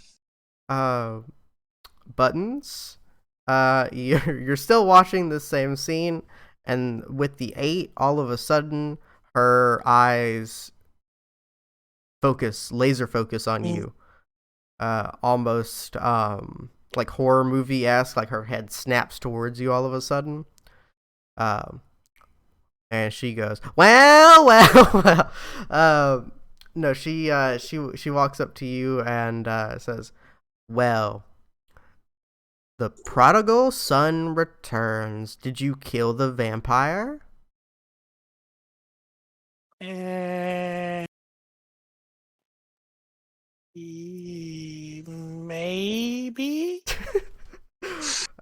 Speaker 2: Buttons. You're still watching the same scene, and with the 8, all of a sudden, her eyes laser focus on you. Almost like horror movie-esque, like her head snaps towards you all of a sudden. And she goes, well. No, she walks up to you and says, well, the prodigal son returns. Did you kill the vampire?
Speaker 3: Maybe?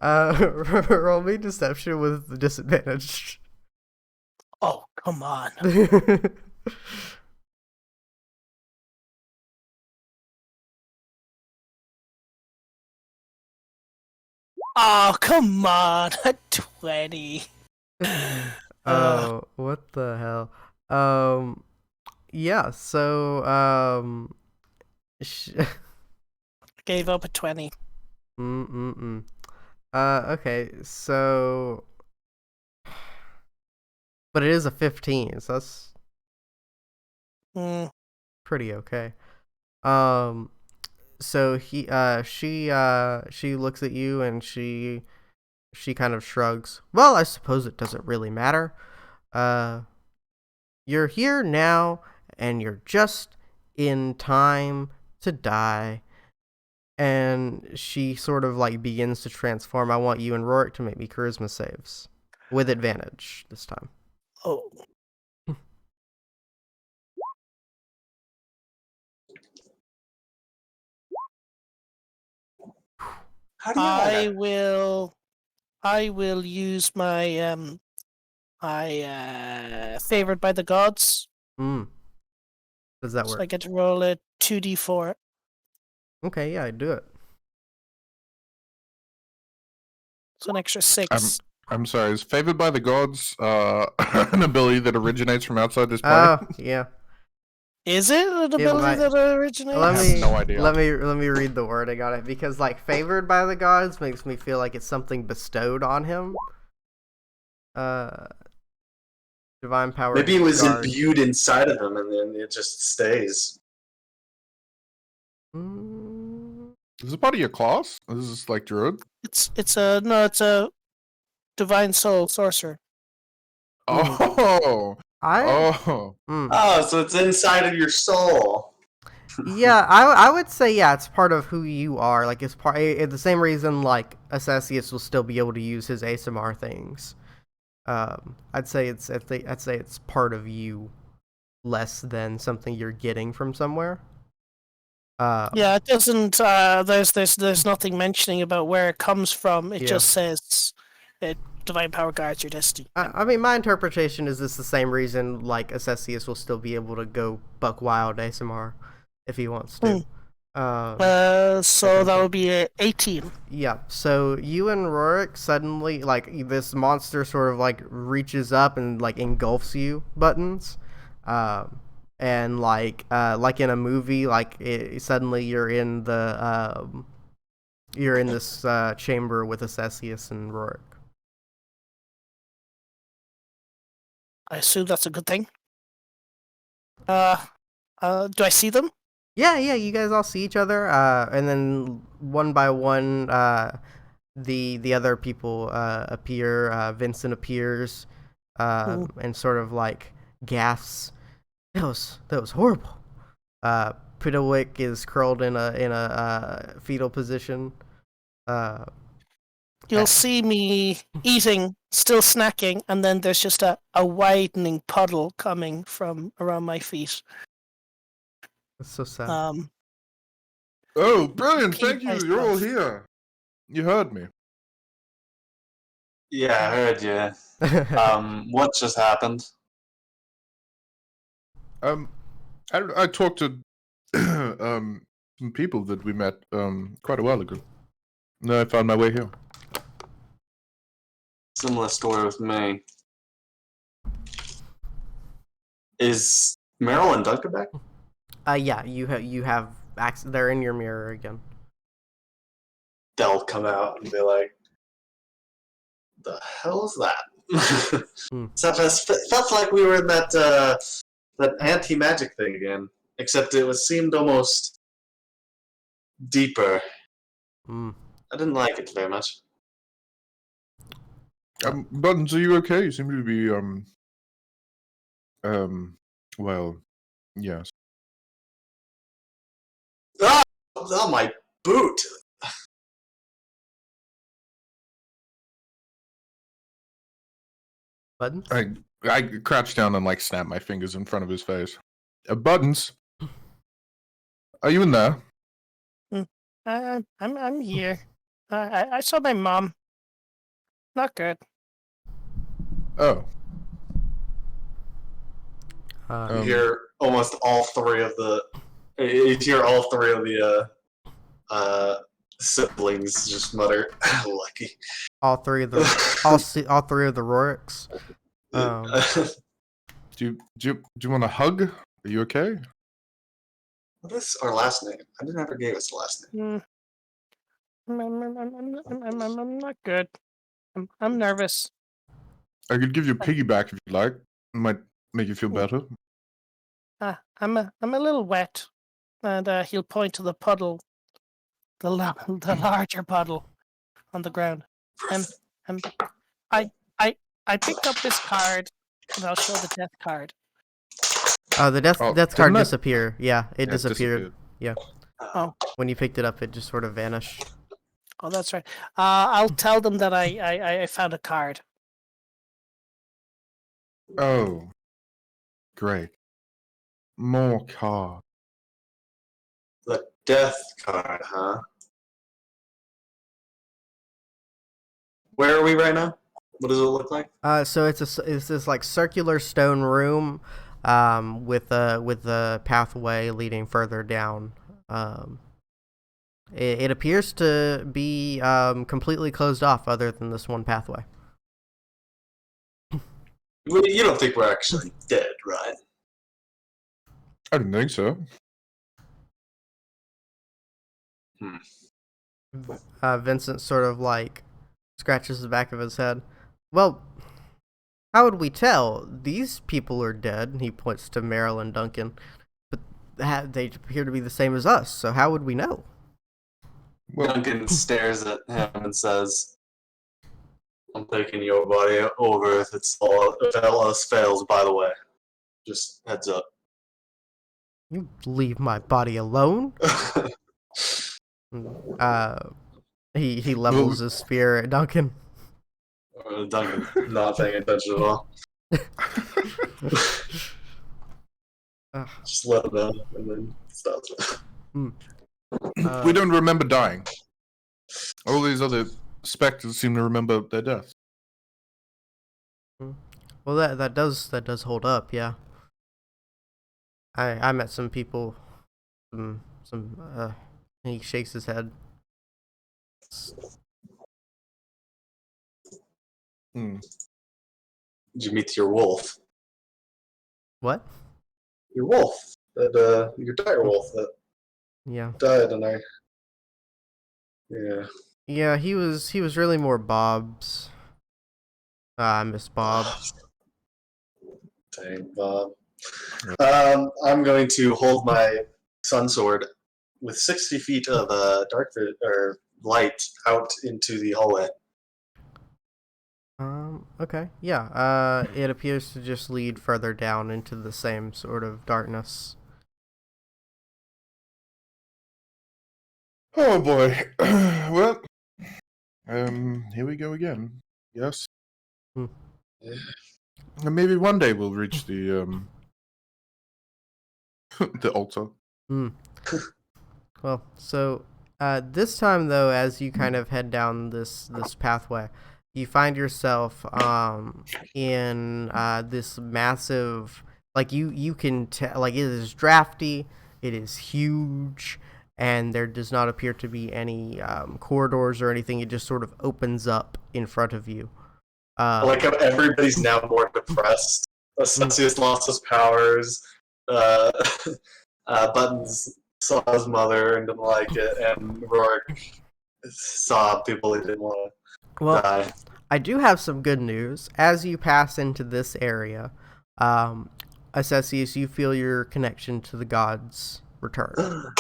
Speaker 2: Roll me deception with disadvantage.
Speaker 3: Oh, come on. Oh, come on. 20.
Speaker 2: Oh, what the hell? Yeah, so,
Speaker 3: Gave up at 20.
Speaker 2: Okay, so, but it is a 15, so that's pretty okay. So she looks at you and she kind of shrugs. Well, I suppose it doesn't really matter. You're here now, and you're just in time to die. And she sort of like begins to transform. I want you and Rorik to make me charisma saves with advantage this time.
Speaker 3: Oh.
Speaker 1: How do you
Speaker 3: I will use my favored by the gods.
Speaker 2: Does that work?
Speaker 3: So I get to roll a 2d4.
Speaker 2: Okay, yeah, I do it.
Speaker 3: So an extra 6.
Speaker 4: I'm sorry, is favored by the gods an ability that originates from outside this party?
Speaker 2: Yeah.
Speaker 3: Is it an
Speaker 2: It
Speaker 3: ability
Speaker 2: might-
Speaker 3: that originates?
Speaker 4: I have no idea.
Speaker 2: Let me read the wording on it, because like favored by the gods makes me feel like it's something bestowed on him. Divine power.
Speaker 1: Maybe it was
Speaker 2: guard.
Speaker 1: imbued inside of him, and then it just stays.
Speaker 4: Is it part of your class? Is this like druid?
Speaker 3: It's a divine soul sorcerer.
Speaker 4: Oh, oh,
Speaker 1: Oh, so it's inside of your soul.
Speaker 2: Yeah, I would say it's part of who you are. Like it's part the same reason like Assessius will still be able to use his ASMR things. I'd say it's part of you, less than something you're getting from somewhere.
Speaker 3: Yeah, it doesn't. There's nothing mentioning about where it comes from. It just says, "Divine power guides your destiny."
Speaker 2: I mean, my interpretation is this the same reason like Assessius will still be able to go buck wild ASMR if he wants to.
Speaker 3: So that would be 18.
Speaker 2: Yeah. So you and Rorik suddenly like this monster sort of like reaches up and like engulfs you, Buttons. And like in a movie, like suddenly you're in this chamber with Assessius and Rorik.
Speaker 3: I assume that's a good thing. Do I see them?
Speaker 2: Yeah, you guys all see each other, and then one by one, the other people appear. Vincent appears, and sort of like gasps. That was horrible. Piddlewick is curled in a fetal position.
Speaker 3: You'll see me eating, still snacking, and then there's just a widening puddle coming from around my feet.
Speaker 2: That's so sad.
Speaker 4: oh, brilliant!
Speaker 3: Keep
Speaker 4: Thank you. You're all
Speaker 3: myself.
Speaker 4: here. You heard me.
Speaker 1: Yeah, I heard you. What just happened?
Speaker 4: I talked to some people that we met quite a while ago. No, I found my way here.
Speaker 1: Similar story with me. Is Meryl and Duncan back?
Speaker 2: Yeah, you have access. They're in your mirror again.
Speaker 1: They'll come out and be like, "The hell is that?" Felt like we were in that anti-magic thing again, except seemed almost deeper. I didn't like it very much.
Speaker 4: Buttons, are you okay? You seem to be well, yes.
Speaker 1: Oh, my boot!
Speaker 2: Buttons?
Speaker 4: I crouched down and like snapped my fingers in front of his face. Buttons, are you in there?
Speaker 3: I'm here. I saw my mom. Not good.
Speaker 4: Oh.
Speaker 1: You hear almost all three of the. You hear all three of the siblings just mutter, "Lucky."
Speaker 2: All three of the all three of the Roriks.
Speaker 4: Do you want a hug? Are you okay?
Speaker 1: What is our last name? I didn't ever give us the last name.
Speaker 3: I'm not good. I'm nervous.
Speaker 4: I could give you a piggyback if you like. It might make you feel better.
Speaker 3: I'm a little wet, and he'll point to the puddle, the larger puddle, on the ground. I picked up this card, and I'll show the death card.
Speaker 2: The death card
Speaker 4: didn't
Speaker 2: disappear. Yeah, it disappeared.
Speaker 4: disappeared.
Speaker 2: Yeah.
Speaker 3: Oh.
Speaker 2: When you picked it up, it just sort of vanished.
Speaker 3: Oh, that's right. I'll tell them that I found a card.
Speaker 4: Oh, great. More cards.
Speaker 1: The death card, huh? Where are we right now? What does it look like?
Speaker 2: So it's this like circular stone room, with a pathway leading further down. It appears to be completely closed off, other than this one pathway.
Speaker 1: You don't think we're actually dead, right?
Speaker 4: I didn't think so.
Speaker 2: Vincent sort of like scratches the back of his head. Well, how would we tell? These people are dead. He points to Meryl and Duncan, but they appear to be the same as us. So how would we know?
Speaker 4: Well,
Speaker 1: Duncan stares at him and says, "I'm taking your body over if all else fails. By the way, just heads up."
Speaker 2: You leave my body alone. He levels his spear at Duncan.
Speaker 1: Duncan not paying attention at all. Just let him know, and then stops.
Speaker 4: we don't remember dying. All these other specters seem to remember their deaths.
Speaker 2: Well, that does hold up, yeah. I met some people, he shakes his head.
Speaker 1: Did you meet your wolf?
Speaker 2: What?
Speaker 1: Your wolf, your dire wolf that
Speaker 2: Yeah.
Speaker 1: died, and yeah.
Speaker 2: Yeah, he was really more Bob's. I miss Bob.
Speaker 1: Dang, Bob. I'm going to hold my sun sword with 60 feet of or light out into the hallway.
Speaker 2: Okay. Yeah. It appears to just lead further down into the same sort of darkness.
Speaker 4: Oh boy. Well, here we go again. Yes. And maybe one day we'll reach the the altar.
Speaker 2: Well, so this time though, as you kind of head down this pathway, you find yourself in this massive, like you can tell, like it is drafty, it is huge, and there does not appear to be any corridors or anything. It just sort of opens up in front of you.
Speaker 1: I like how everybody's now more depressed. Celsius lost his powers. Buttons saw his mother and didn't like it, and Rourke saw people he didn't want to die.
Speaker 2: I do have some good news. As you pass into this area, Assessius, you feel your connection to the gods return.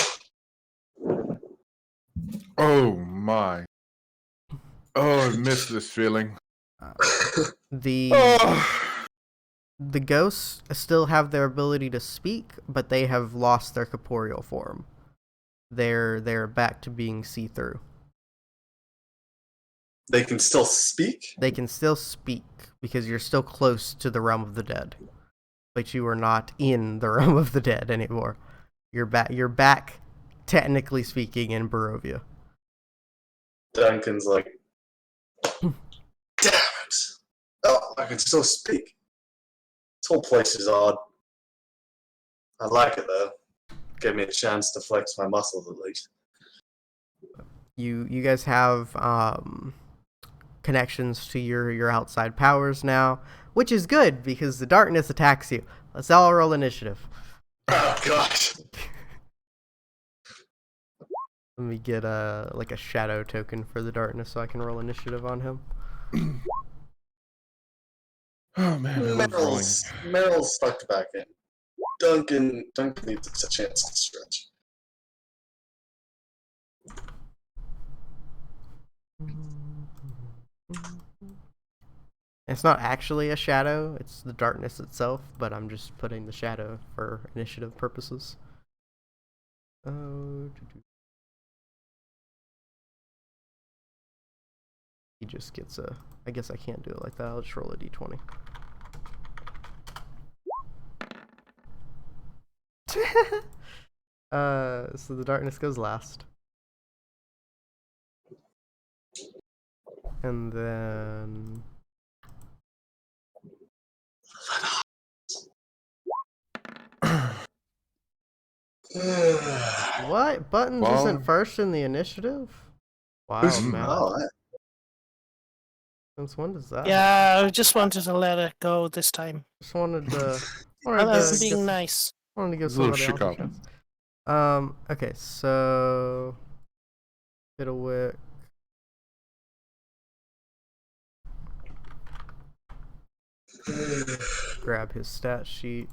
Speaker 4: Oh my. Oh, I miss this feeling.
Speaker 2: The ghosts still have their ability to speak, but they have lost their corporeal form. They're back to being see-through.
Speaker 1: They can still speak?
Speaker 2: They can still speak because you're still close to the realm of the dead. But you are not in the realm of the dead anymore. You're back technically speaking in Barovia.
Speaker 1: Duncan's like, damn it! Oh, I can still speak. This whole place is odd. I like it though. Give me a chance to flex my muscles at least.
Speaker 2: You guys have connections to your outside powers now, which is good because the darkness attacks you. Let's all roll initiative.
Speaker 1: Oh gosh.
Speaker 2: Let me get a shadow token for the darkness so I can roll initiative on him.
Speaker 4: Oh man, I love rolling.
Speaker 1: Meryl's stuck back in. Duncan needs a chance to stretch.
Speaker 2: It's not actually a shadow, it's the darkness itself, but I'm just putting the shadow for initiative purposes. He just gets a... I guess I can't do it like that, I'll just roll a d20. So the darkness goes last. And then... What? Buttons isn't first in the initiative? Wow, man. Since when does that?
Speaker 3: Yeah, I just wanted to let it go this time.
Speaker 2: Just wanted to...
Speaker 3: I was being nice.
Speaker 2: I wanted to give
Speaker 4: It's a little
Speaker 2: somebody else a
Speaker 4: shook
Speaker 2: chance. Okay, so Fiddlewick. Grab his stat sheet.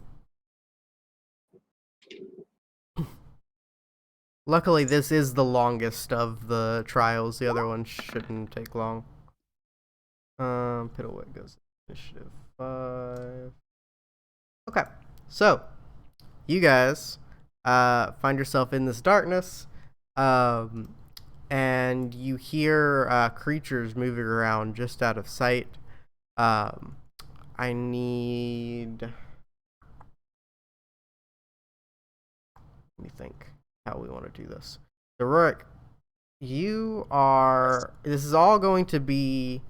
Speaker 2: Luckily, this is the longest of the trials. The other one shouldn't take long. Piddlewick goes initiative 5. Okay, so you guys find yourself in this darkness, and you hear creatures moving around just out of sight. I need. Let me think how we want to do this. So, Rurik, you are. This is all going to be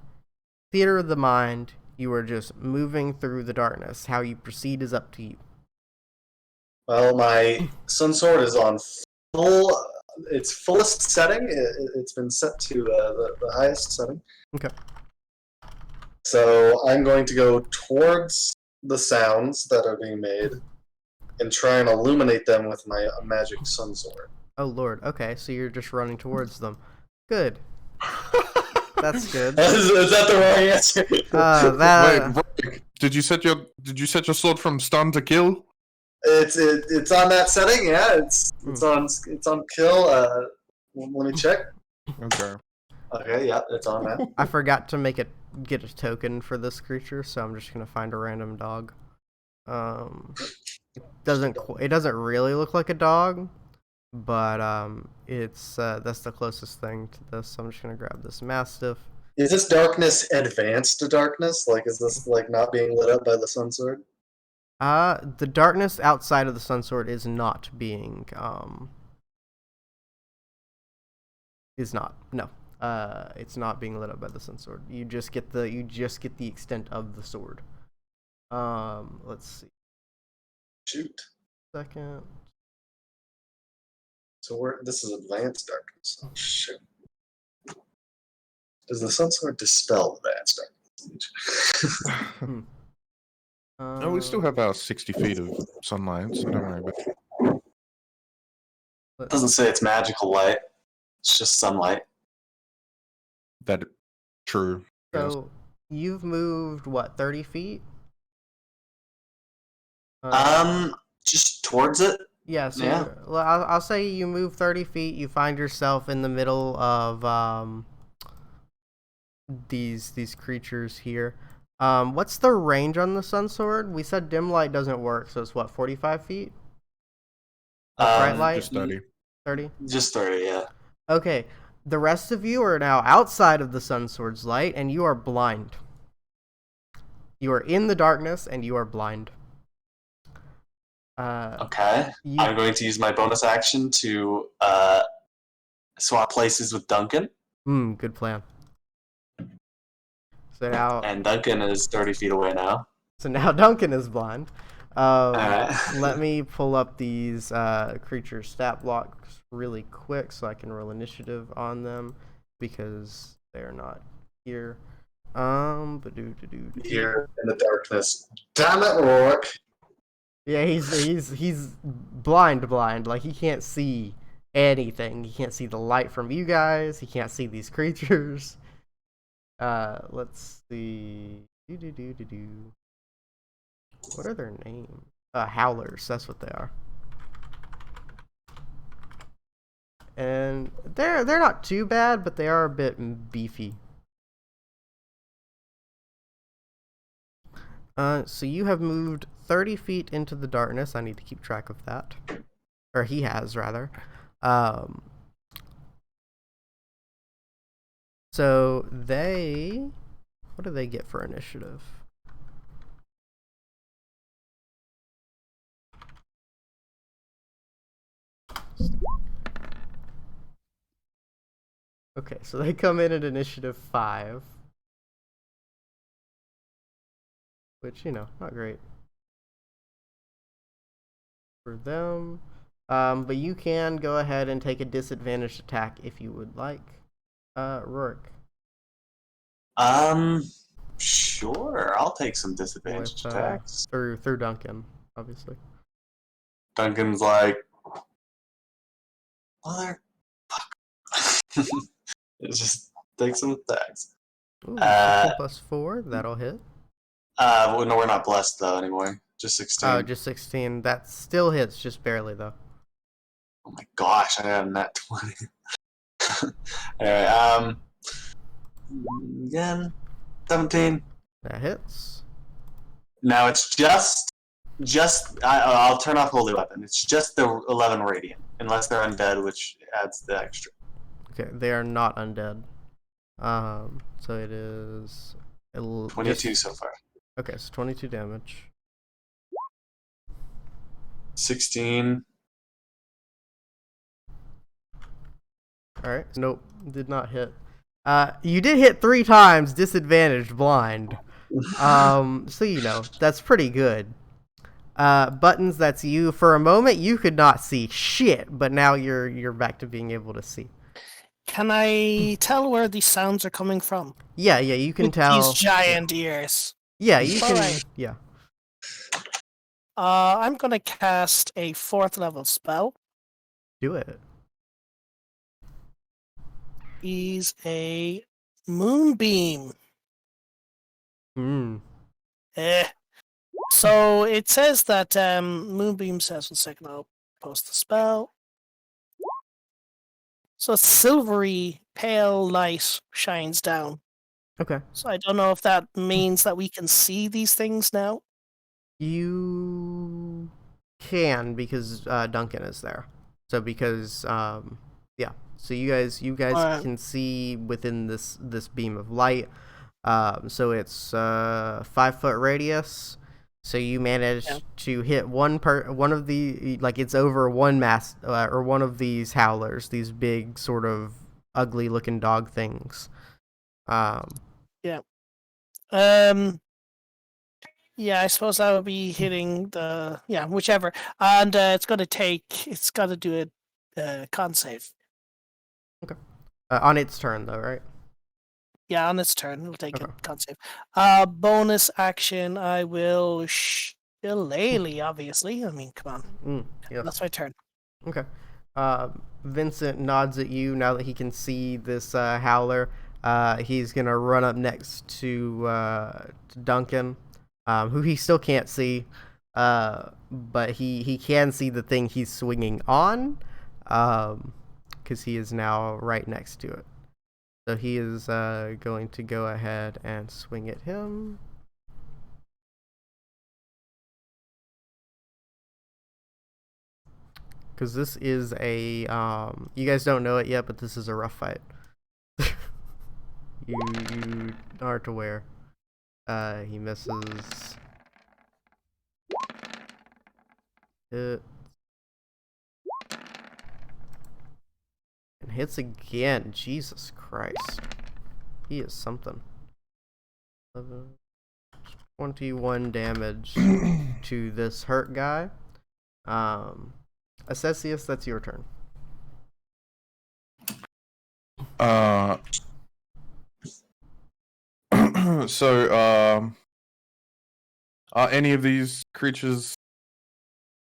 Speaker 2: theater of the mind. You are just moving through the darkness. How you proceed is up to you.
Speaker 1: Well, my Sun Sword is on its fullest setting. It's been set to the highest setting.
Speaker 2: Okay.
Speaker 1: So I'm going to go towards the sounds that are being made and try and illuminate them with my magic Sun Sword.
Speaker 2: Oh Lord. Okay, so you're just running towards them. Good. That's good.
Speaker 1: Is that the wrong answer?
Speaker 2: That.
Speaker 4: Wait, did you set your sword from stun to kill?
Speaker 1: It's on that setting. Yeah, it's on kill. Let me check.
Speaker 4: Okay.
Speaker 1: Okay, yeah, it's on that.
Speaker 2: I forgot to get a token for this creature, so I'm just gonna find a random dog. It doesn't really look like a dog, but it's that's the closest thing to this. So I'm just gonna grab this mastiff.
Speaker 1: Is this darkness advanced darkness? Like, is this like not being lit up by the Sun Sword?
Speaker 2: The darkness outside of the Sun Sword is not being is not no. It's not being lit up by the Sun Sword. You just get the extent of the sword. Let's see.
Speaker 1: Shoot.
Speaker 2: Second.
Speaker 1: So this is advanced darkness. Oh shit. Does the Sun Sword dispel advanced darkness?
Speaker 4: No, we still have about 60 feet of sunlight, so don't worry about it.
Speaker 1: It doesn't say it's magical light. It's just sunlight.
Speaker 4: That true. Yes.
Speaker 2: So you've moved what 30 feet?
Speaker 1: Just towards it.
Speaker 2: Yeah. So
Speaker 1: Yeah.
Speaker 2: I'll say you move 30 feet. You find yourself in the middle of these creatures here. What's the range on the Sun Sword? We said dim light doesn't work, so it's what 45 feet. Bright light.
Speaker 4: Just 30.
Speaker 2: 30.
Speaker 1: Just 30. Yeah.
Speaker 2: Okay. The rest of you are now outside of the Sun Sword's light, and you are blind. You are in the darkness, and you are blind.
Speaker 1: Okay. I'm going to use my bonus action to swap places with Duncan.
Speaker 2: Good plan. So now,
Speaker 1: And Duncan is 30 feet away now.
Speaker 2: So now Duncan is blind.
Speaker 1: Alright.
Speaker 2: Let me pull up these creature stat blocks really quick so I can roll initiative on them because they're not here.
Speaker 1: Here in the darkness. Damn it, Rourke.
Speaker 2: Yeah, he's blind. Like he can't see anything. He can't see the light from you guys. He can't see these creatures. Let's see. What are their names? Howlers. That's what they are. And they're not too bad, but they are a bit beefy. So you have moved 30 feet into the darkness. I need to keep track of that. Or he has, rather. So they... What do they get for initiative? Okay, so they come in at initiative 5. Which, you know, not great for them. But you can go ahead and take a disadvantaged attack if you would like. Rourke.
Speaker 1: Sure. I'll take some disadvantage attacks.
Speaker 2: Through Duncan, obviously.
Speaker 1: Duncan's like, mother. It just take some attacks.
Speaker 2: Ooh, 16 plus 4, that'll hit.
Speaker 1: Well, no, we're not blessed though anymore. Just 16.
Speaker 2: Oh, just 16. That still hits, just barely though.
Speaker 1: Oh my gosh, I had a nat 20. Alright, again, 17.
Speaker 2: That hits.
Speaker 1: Now it's just I'll turn off Holy Weapon. It's just the 11 Radiant, unless they're undead, which adds the extra.
Speaker 2: Okay, they are not undead. So it is
Speaker 1: 22 so far.
Speaker 2: Okay, so 22 damage.
Speaker 1: 16.
Speaker 2: All right. Nope, did not hit. You did hit 3 times, disadvantaged, blind. So you know that's pretty good. Buttons, that's you. For a moment, you could not see shit, but now you're back to being able to see.
Speaker 3: Can I tell where these sounds are coming from?
Speaker 2: Yeah, you can
Speaker 3: With
Speaker 2: tell.
Speaker 3: these giant ears.
Speaker 2: Yeah, you can.
Speaker 3: Alright.
Speaker 2: Yeah.
Speaker 3: I'm gonna cast a 4th level spell.
Speaker 2: Do it.
Speaker 3: Is a moonbeam. So it says that moonbeam says 1 second. I'll post the spell. So silvery pale light shines down.
Speaker 2: Okay.
Speaker 3: So I don't know if that means that we can see these things now.
Speaker 2: You can, because Duncan is there. So because yeah. So you guys
Speaker 3: Alright.
Speaker 2: can see within this beam of light. So it's 5-foot radius. So you managed to hit one of the, like, it's over one mass or one of these howlers, these big sort of ugly looking dog things.
Speaker 3: Yeah, I suppose that would be hitting the whichever, and it's got to do a con save.
Speaker 2: Okay. On its turn though, right?
Speaker 3: Yeah, on its turn, it'll take
Speaker 2: Okay.
Speaker 3: a con save. Bonus action, I will shillelagh, obviously. I mean, come on.
Speaker 2: Yes.
Speaker 3: That's my turn.
Speaker 2: Okay. Vincent nods at you now that he can see this howler. He's gonna run up next to Duncan, who he still can't see, but he can see the thing he's swinging on, because he is now right next to it. So he is going to go ahead and swing at him. Because this is a, you guys don't know it yet, but this is a rough fight. you aren't aware. He misses. Hit. And hits again. Jesus Christ. He is something. 21 damage to this hurt guy. Assessius, that's your turn.
Speaker 4: So, are any of these creatures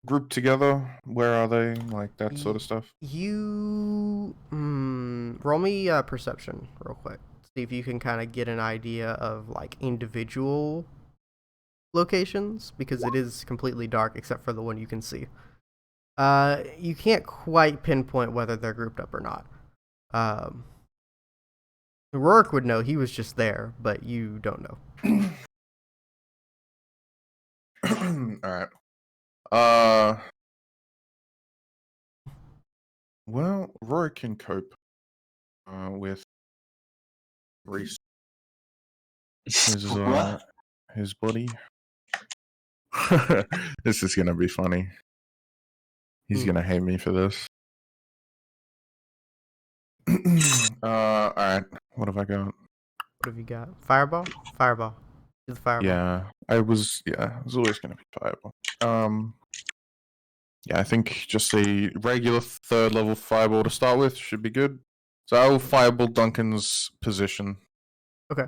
Speaker 4: grouped together? Where are they? Like that sort of stuff.
Speaker 2: You roll me perception real quick. See if you can kind of get an idea of like individual locations, because it is completely dark except for the one you can see. You can't quite pinpoint whether they're grouped up or not. Rourke would know, he was just there, but you don't know.
Speaker 4: Alright. Well, Roy can cope with Reese. His body. This is gonna be funny. He's gonna hate me for this. Alright. What have I got?
Speaker 2: What have you got? Fireball? Fireball. Do the fireball.
Speaker 4: Yeah, it was always gonna be fireball. Yeah, I think just a regular 3rd level fireball to start with should be good. So I will fireball Duncan's position.
Speaker 2: Okay.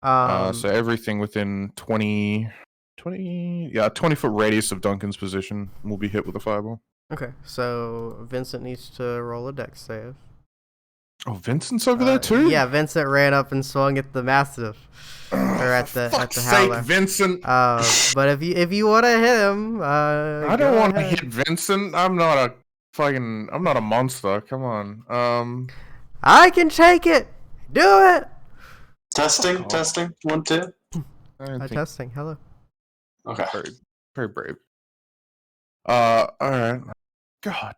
Speaker 4: So everything within 20 20-foot radius of Duncan's position will be hit with a fireball.
Speaker 2: Okay, so Vincent needs to roll a dex save.
Speaker 4: Oh, Vincent's over there too?
Speaker 2: Yeah, Vincent ran up and swung at the massive, or at the
Speaker 4: sake,
Speaker 2: howler.
Speaker 4: Vincent.
Speaker 2: But if you want to hit him,
Speaker 4: I don't want to hit Vincent. I'm not a monster. Come on.
Speaker 2: I can take it. Do it.
Speaker 1: Testing. 1, 2.
Speaker 2: Testing. Hello.
Speaker 1: Okay.
Speaker 4: Very, very brave. All right. God.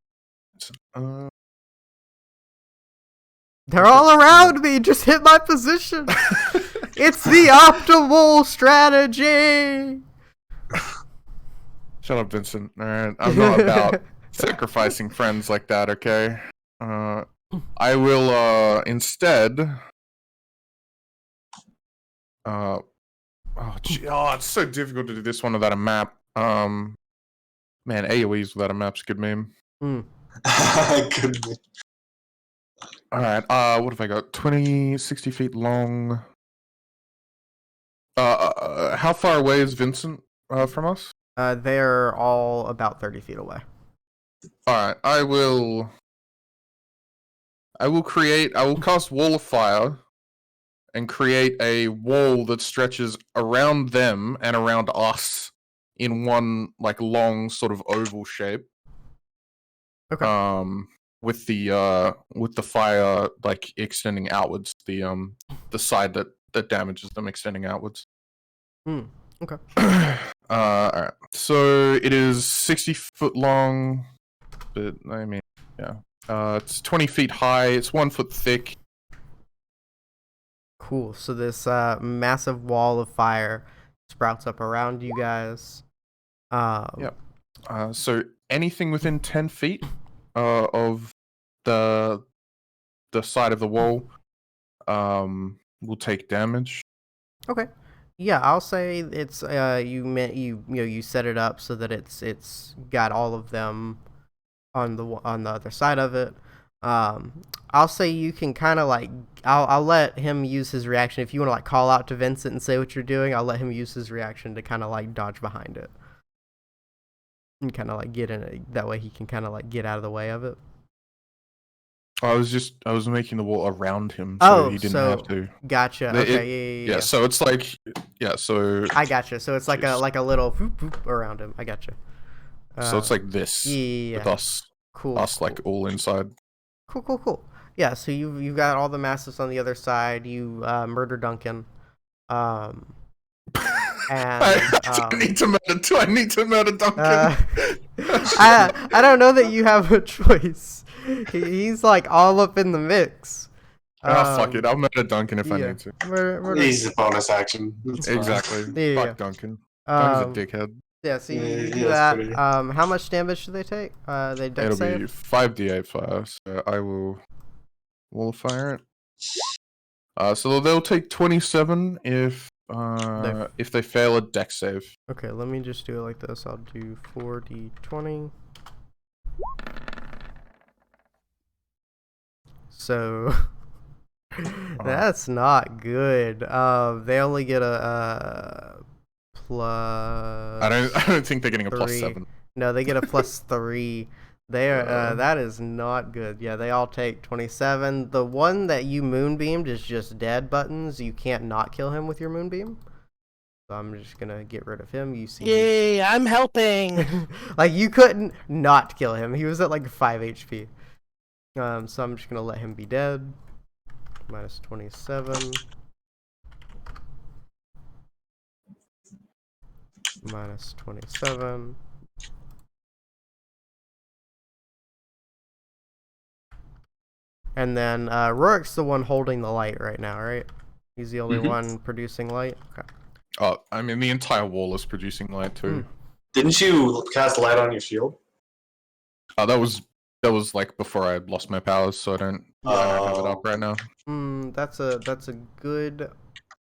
Speaker 2: They're all around me. Just hit my position. It's the optimal strategy.
Speaker 4: Shut up, Vincent. All right. I'm not about sacrificing friends like that. Okay. I will instead. It's so difficult to do this one without a map. Man, AoEs without a map's a good meme.
Speaker 1: Good.
Speaker 4: Alright, what have I got? 20, 60 feet long. How far away is Vincent from us?
Speaker 2: They're all about 30 feet away.
Speaker 4: Alright, I will cast Wall of Fire and create a wall that stretches around them and around us in one like long sort of oval shape.
Speaker 2: Okay.
Speaker 4: With the fire like extending outwards, the side that damages them extending outwards.
Speaker 2: Okay.
Speaker 4: Alright. So it is 60 foot long, but I mean, yeah. It's 20 feet high. It's 1 foot thick.
Speaker 2: Cool. So this massive wall of fire sprouts up around you guys.
Speaker 4: Yep. So anything within 10 feet of the side of the wall will take damage.
Speaker 2: Okay. Yeah, I'll say it's you set it up so that it's got all of them on the other side of it. I'll say you can kind of like I'll let him use his reaction. If you want to like call out to Vincent and say what you're doing, I'll let him use his reaction to kind of like dodge behind it and kind of like get in it. That way he can kind of like get out of the way of it.
Speaker 4: I was making the wall around him so he didn't have to.
Speaker 2: Gotcha. Okay, yeah.
Speaker 4: So it's like, so
Speaker 2: I gotcha. So it's like a little whoop, whoop around him. I gotcha.
Speaker 4: So it's like this with us.
Speaker 2: Cool.
Speaker 4: Us like all inside.
Speaker 2: Cool. Yeah, so you've got all the massives on the other side. You murder Duncan. And
Speaker 4: I need to murder Duncan.
Speaker 2: I don't know that you have a choice. He's like all up in the mix.
Speaker 4: Fuck it. I'll murder Duncan if I need to.
Speaker 2: Murder.
Speaker 1: Easy bonus action.
Speaker 4: Exactly.
Speaker 2: Yeah.
Speaker 4: Fuck Duncan. Duncan's a dickhead.
Speaker 2: Yeah, so you do that. How much damage do they take? They dex save?
Speaker 4: It'll be 5d8 fire, so I will fire it. So they'll take 27 if they fail a dex save.
Speaker 2: Okay, let me just do it like this. I'll do 4d20. So that's not good. They only get a plus.
Speaker 4: I don't think they're getting a plus 7.
Speaker 2: No, they get a plus 3. They are that is not good. Yeah, they all take 27. The one that you moonbeamed is just dead buttons. You can't not kill him with your moonbeam. So I'm just gonna get rid of him. You see?
Speaker 3: Yay! I'm helping.
Speaker 2: Like you couldn't not kill him. He was at like 5 HP. So I'm just gonna let him be dead. Minus 27. Minus 27. And then Rorik's the one holding the light right now, right? He's the only one producing light. Okay.
Speaker 4: Oh, I mean the entire wall is producing light too.
Speaker 1: Didn't you cast light on your shield?
Speaker 4: That was like before I lost my powers, so I don't have it up right now.
Speaker 2: That's a good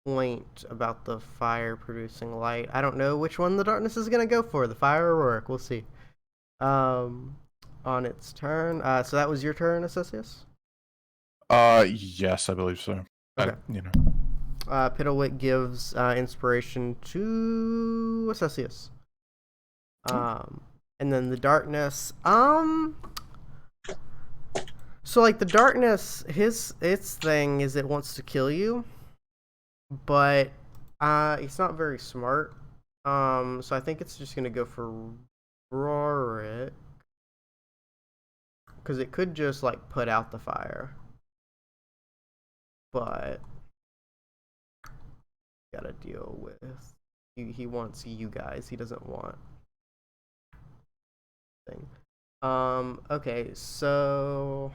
Speaker 2: point about the fire producing light. I don't know which one the darkness is gonna go for, the fire or Rorik. We'll see. On its turn. So that was your turn, Associus?
Speaker 4: Yes, I believe so.
Speaker 2: Okay. Piddlewit gives inspiration to Assessius. And then the darkness. So like the darkness, its thing is it wants to kill you, but it's not very smart. So I think it's just gonna go for Rorik, because it could just like put out the fire, but gotta deal with. He wants you guys. He doesn't want thing. Okay, so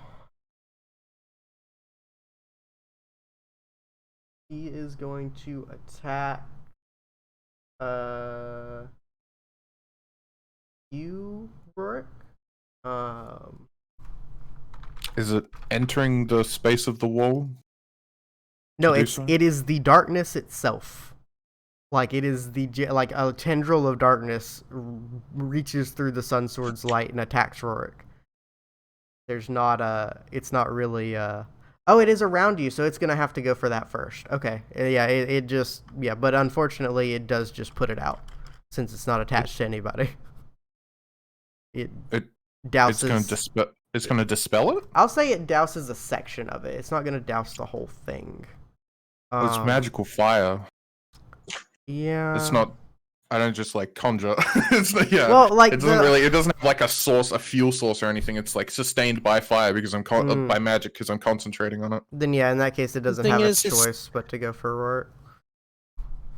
Speaker 2: he is going to attack you, Rorik.
Speaker 4: Is it entering the space of the wall?
Speaker 2: No,
Speaker 4: to do
Speaker 2: it
Speaker 4: so?
Speaker 2: is the darkness itself. Like it is like a tendril of darkness reaches through the Sun Sword's light and attacks Rorik. There's not it's not really oh, it is around you, so it's gonna have to go for that first. Okay, yeah, it just, yeah, but unfortunately it does just put it out since it's not attached to anybody. It douses.
Speaker 4: It's gonna dispel it.
Speaker 2: I'll say it douses a section of it. It's not gonna douse the whole thing.
Speaker 4: It's magical fire.
Speaker 2: Yeah.
Speaker 4: It's not. I don't just like conjure. It's not, yeah.
Speaker 2: Well, like
Speaker 4: it doesn't really. It doesn't have like a source, a fuel source or anything. It's like sustained by fire because I'm by magic because I'm concentrating on it.
Speaker 2: Then yeah, in that case, it doesn't have a choice but to go for Rorik.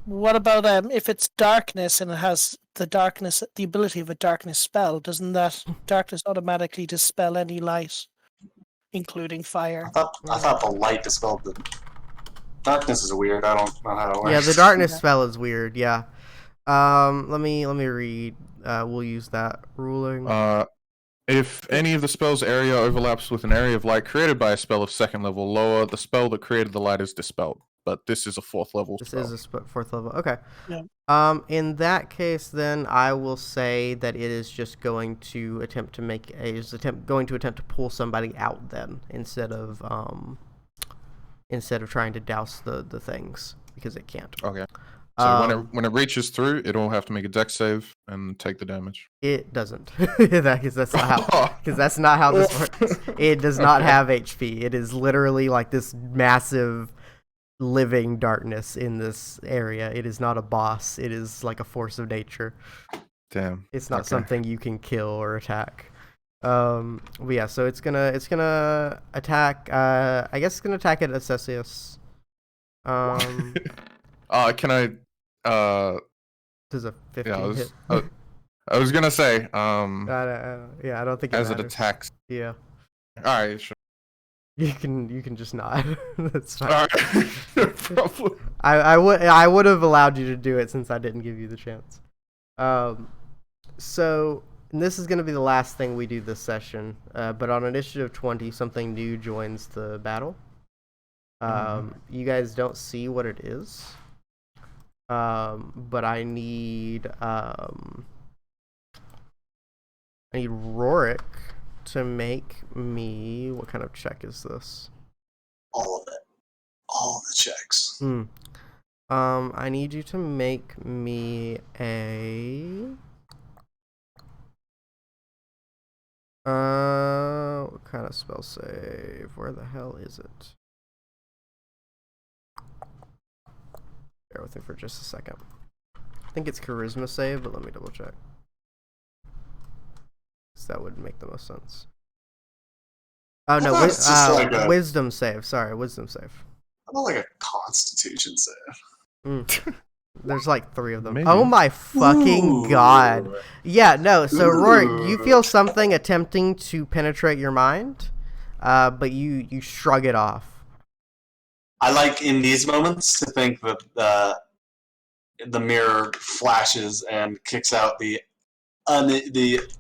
Speaker 3: What about if it's darkness and it has the ability of a darkness spell? Doesn't that darkness automatically dispel any light, including fire?
Speaker 1: I thought the light dispelled the darkness. Is weird. I don't know how it works.
Speaker 2: Yeah, the darkness spell is weird. Yeah. Let me read. We'll use that ruling.
Speaker 4: If any of the spell's area overlaps with an area of light created by a spell of second level or lower, the spell that created the light is dispelled. But this is a fourth level spell.
Speaker 2: This is a fourth level. Okay.
Speaker 3: Yeah.
Speaker 2: In that case, then I will say that it is just going to attempt to attempt to pull somebody out then instead of trying to douse the things because it can't.
Speaker 4: Okay. So when it reaches through, it'll have to make a dex save and take the damage.
Speaker 2: It doesn't. That's not how this works. It does not have HP. It is literally like this massive living darkness in this area. It is not a boss. It is like a force of nature.
Speaker 4: Damn.
Speaker 2: It's not something you can kill or attack. But yeah, so it's gonna attack. I guess it's gonna attack at Assessius.
Speaker 4: Can I?
Speaker 2: This is a 15 hit.
Speaker 4: I was gonna say.
Speaker 2: Yeah, I don't think it
Speaker 4: as
Speaker 2: matters.
Speaker 4: it attacks.
Speaker 2: Yeah.
Speaker 4: All right. Sure.
Speaker 2: You can just nod. That's fine.
Speaker 4: All right. No problem.
Speaker 2: I would have allowed you to do it since I didn't give you the chance. So this is going to be the last thing we do this session. But on initiative 20, something new joins the battle. You guys don't see what it is. But I need Rorik to make me. What kind of check is this?
Speaker 1: All of it. All the checks.
Speaker 2: I need you to make me a. What kind of spell save? Where the hell is it? Bear with me for just a second. I think it's charisma save, but let me double check. That would make the most sense. Oh no, wisdom save. Sorry, wisdom save.
Speaker 1: How about like a constitution save?
Speaker 2: There's like 3 of them.
Speaker 4: Maybe.
Speaker 2: Oh my fucking god. Yeah, no, so Rorik, you feel something attempting to penetrate your mind, but you shrug it off.
Speaker 1: I like in these moments to think that the mirror flashes and kicks out the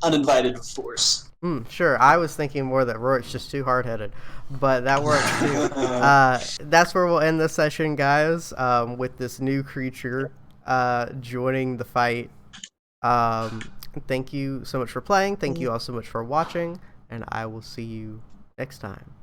Speaker 1: uninvited force.
Speaker 2: Sure, I was thinking more that Rorik's just too hard-headed, but that works too. That's where we'll end this session, guys, with this new creature joining the fight. Thank you so much for playing. Thank you all so much for watching, and I will see you next time.